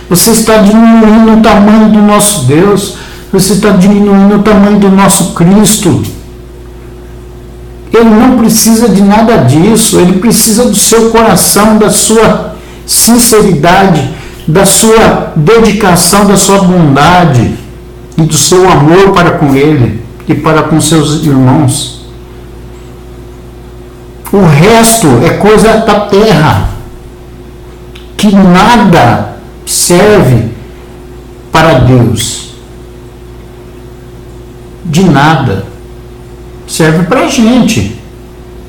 Você está diminuindo o tamanho do nosso Deus. Você está diminuindo o tamanho do nosso Cristo. Ele não precisa de nada disso. Ele precisa do seu coração, da sua sinceridade, da sua dedicação, da sua bondade e do seu amor para com Ele e para com seus irmãos. O resto é coisa da terra, que nada serve para Deus. De nada. Serve para a gente.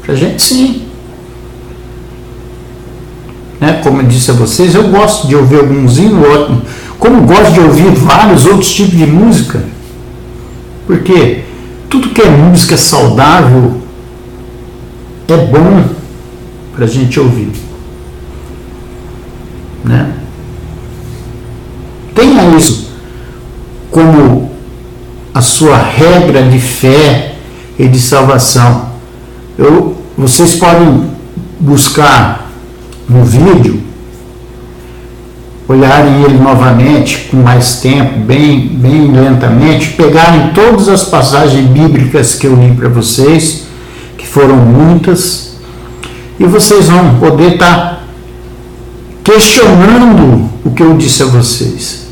Para a gente, sim. Né? Como eu disse a vocês, eu gosto de ouvir alguns hinos, como gosto de ouvir vários outros tipos de música. Porque tudo que é música saudável é bom para a gente ouvir, né? Tenha isso como a sua regra de fé e de salvação. Vocês podem buscar no vídeo, olharem ele novamente com mais tempo, bem lentamente, pegarem todas as passagens bíblicas que eu li para vocês, que foram muitas, e vocês vão poder estar questionando o que eu disse a vocês.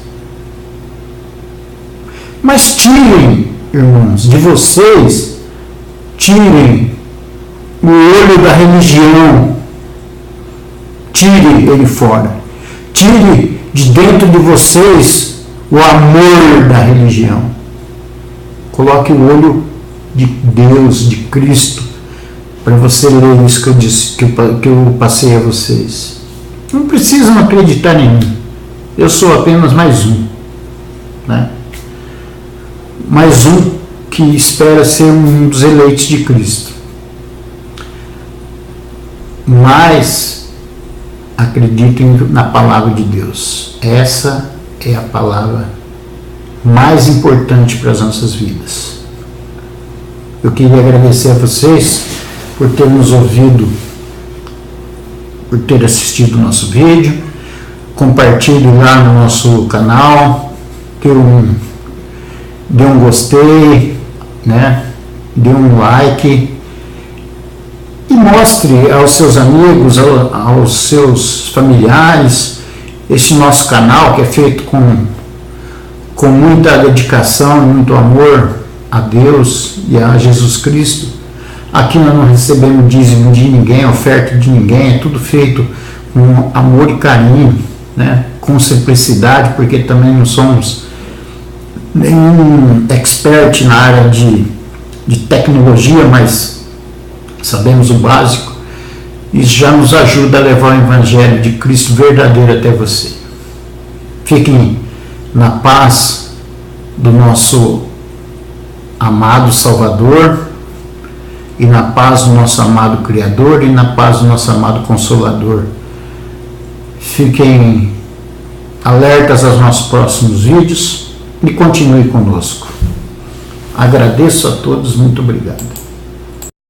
Mas tirem, irmãos, de vocês, tirem o olho da religião, Tire ele fora. Tire de dentro de vocês o amor da religião. Coloque o olho de Deus, de Cristo, para você ler isso que eu disse, que eu passei a vocês. Não precisam acreditar em mim. Eu sou apenas mais um, né? Mais um que espera ser um dos eleitos de Cristo. Mas acreditem na palavra de Deus. Essa é a palavra mais importante para as nossas vidas. Eu queria agradecer a vocês por ter nos ouvido, por ter assistido o nosso vídeo. Compartilhe lá no nosso canal, dê um gostei, né? Dê um like e mostre aos seus amigos, aos seus familiares este nosso canal, que é feito com muita dedicação e muito amor a Deus e a Jesus Cristo. Aqui nós não recebemos dízimo de ninguém, oferta de ninguém, é tudo feito com amor e carinho, né? Com simplicidade, porque também não somos nenhum expert na área de tecnologia, mas sabemos o básico. Isso já nos ajuda a levar o Evangelho de Cristo verdadeiro até você. Fiquem na paz do nosso amado Salvador, e na paz do nosso amado Criador, e na paz do nosso amado Consolador. Fiquem alertas aos nossos próximos vídeos e continue conosco. Agradeço a todos, muito obrigado.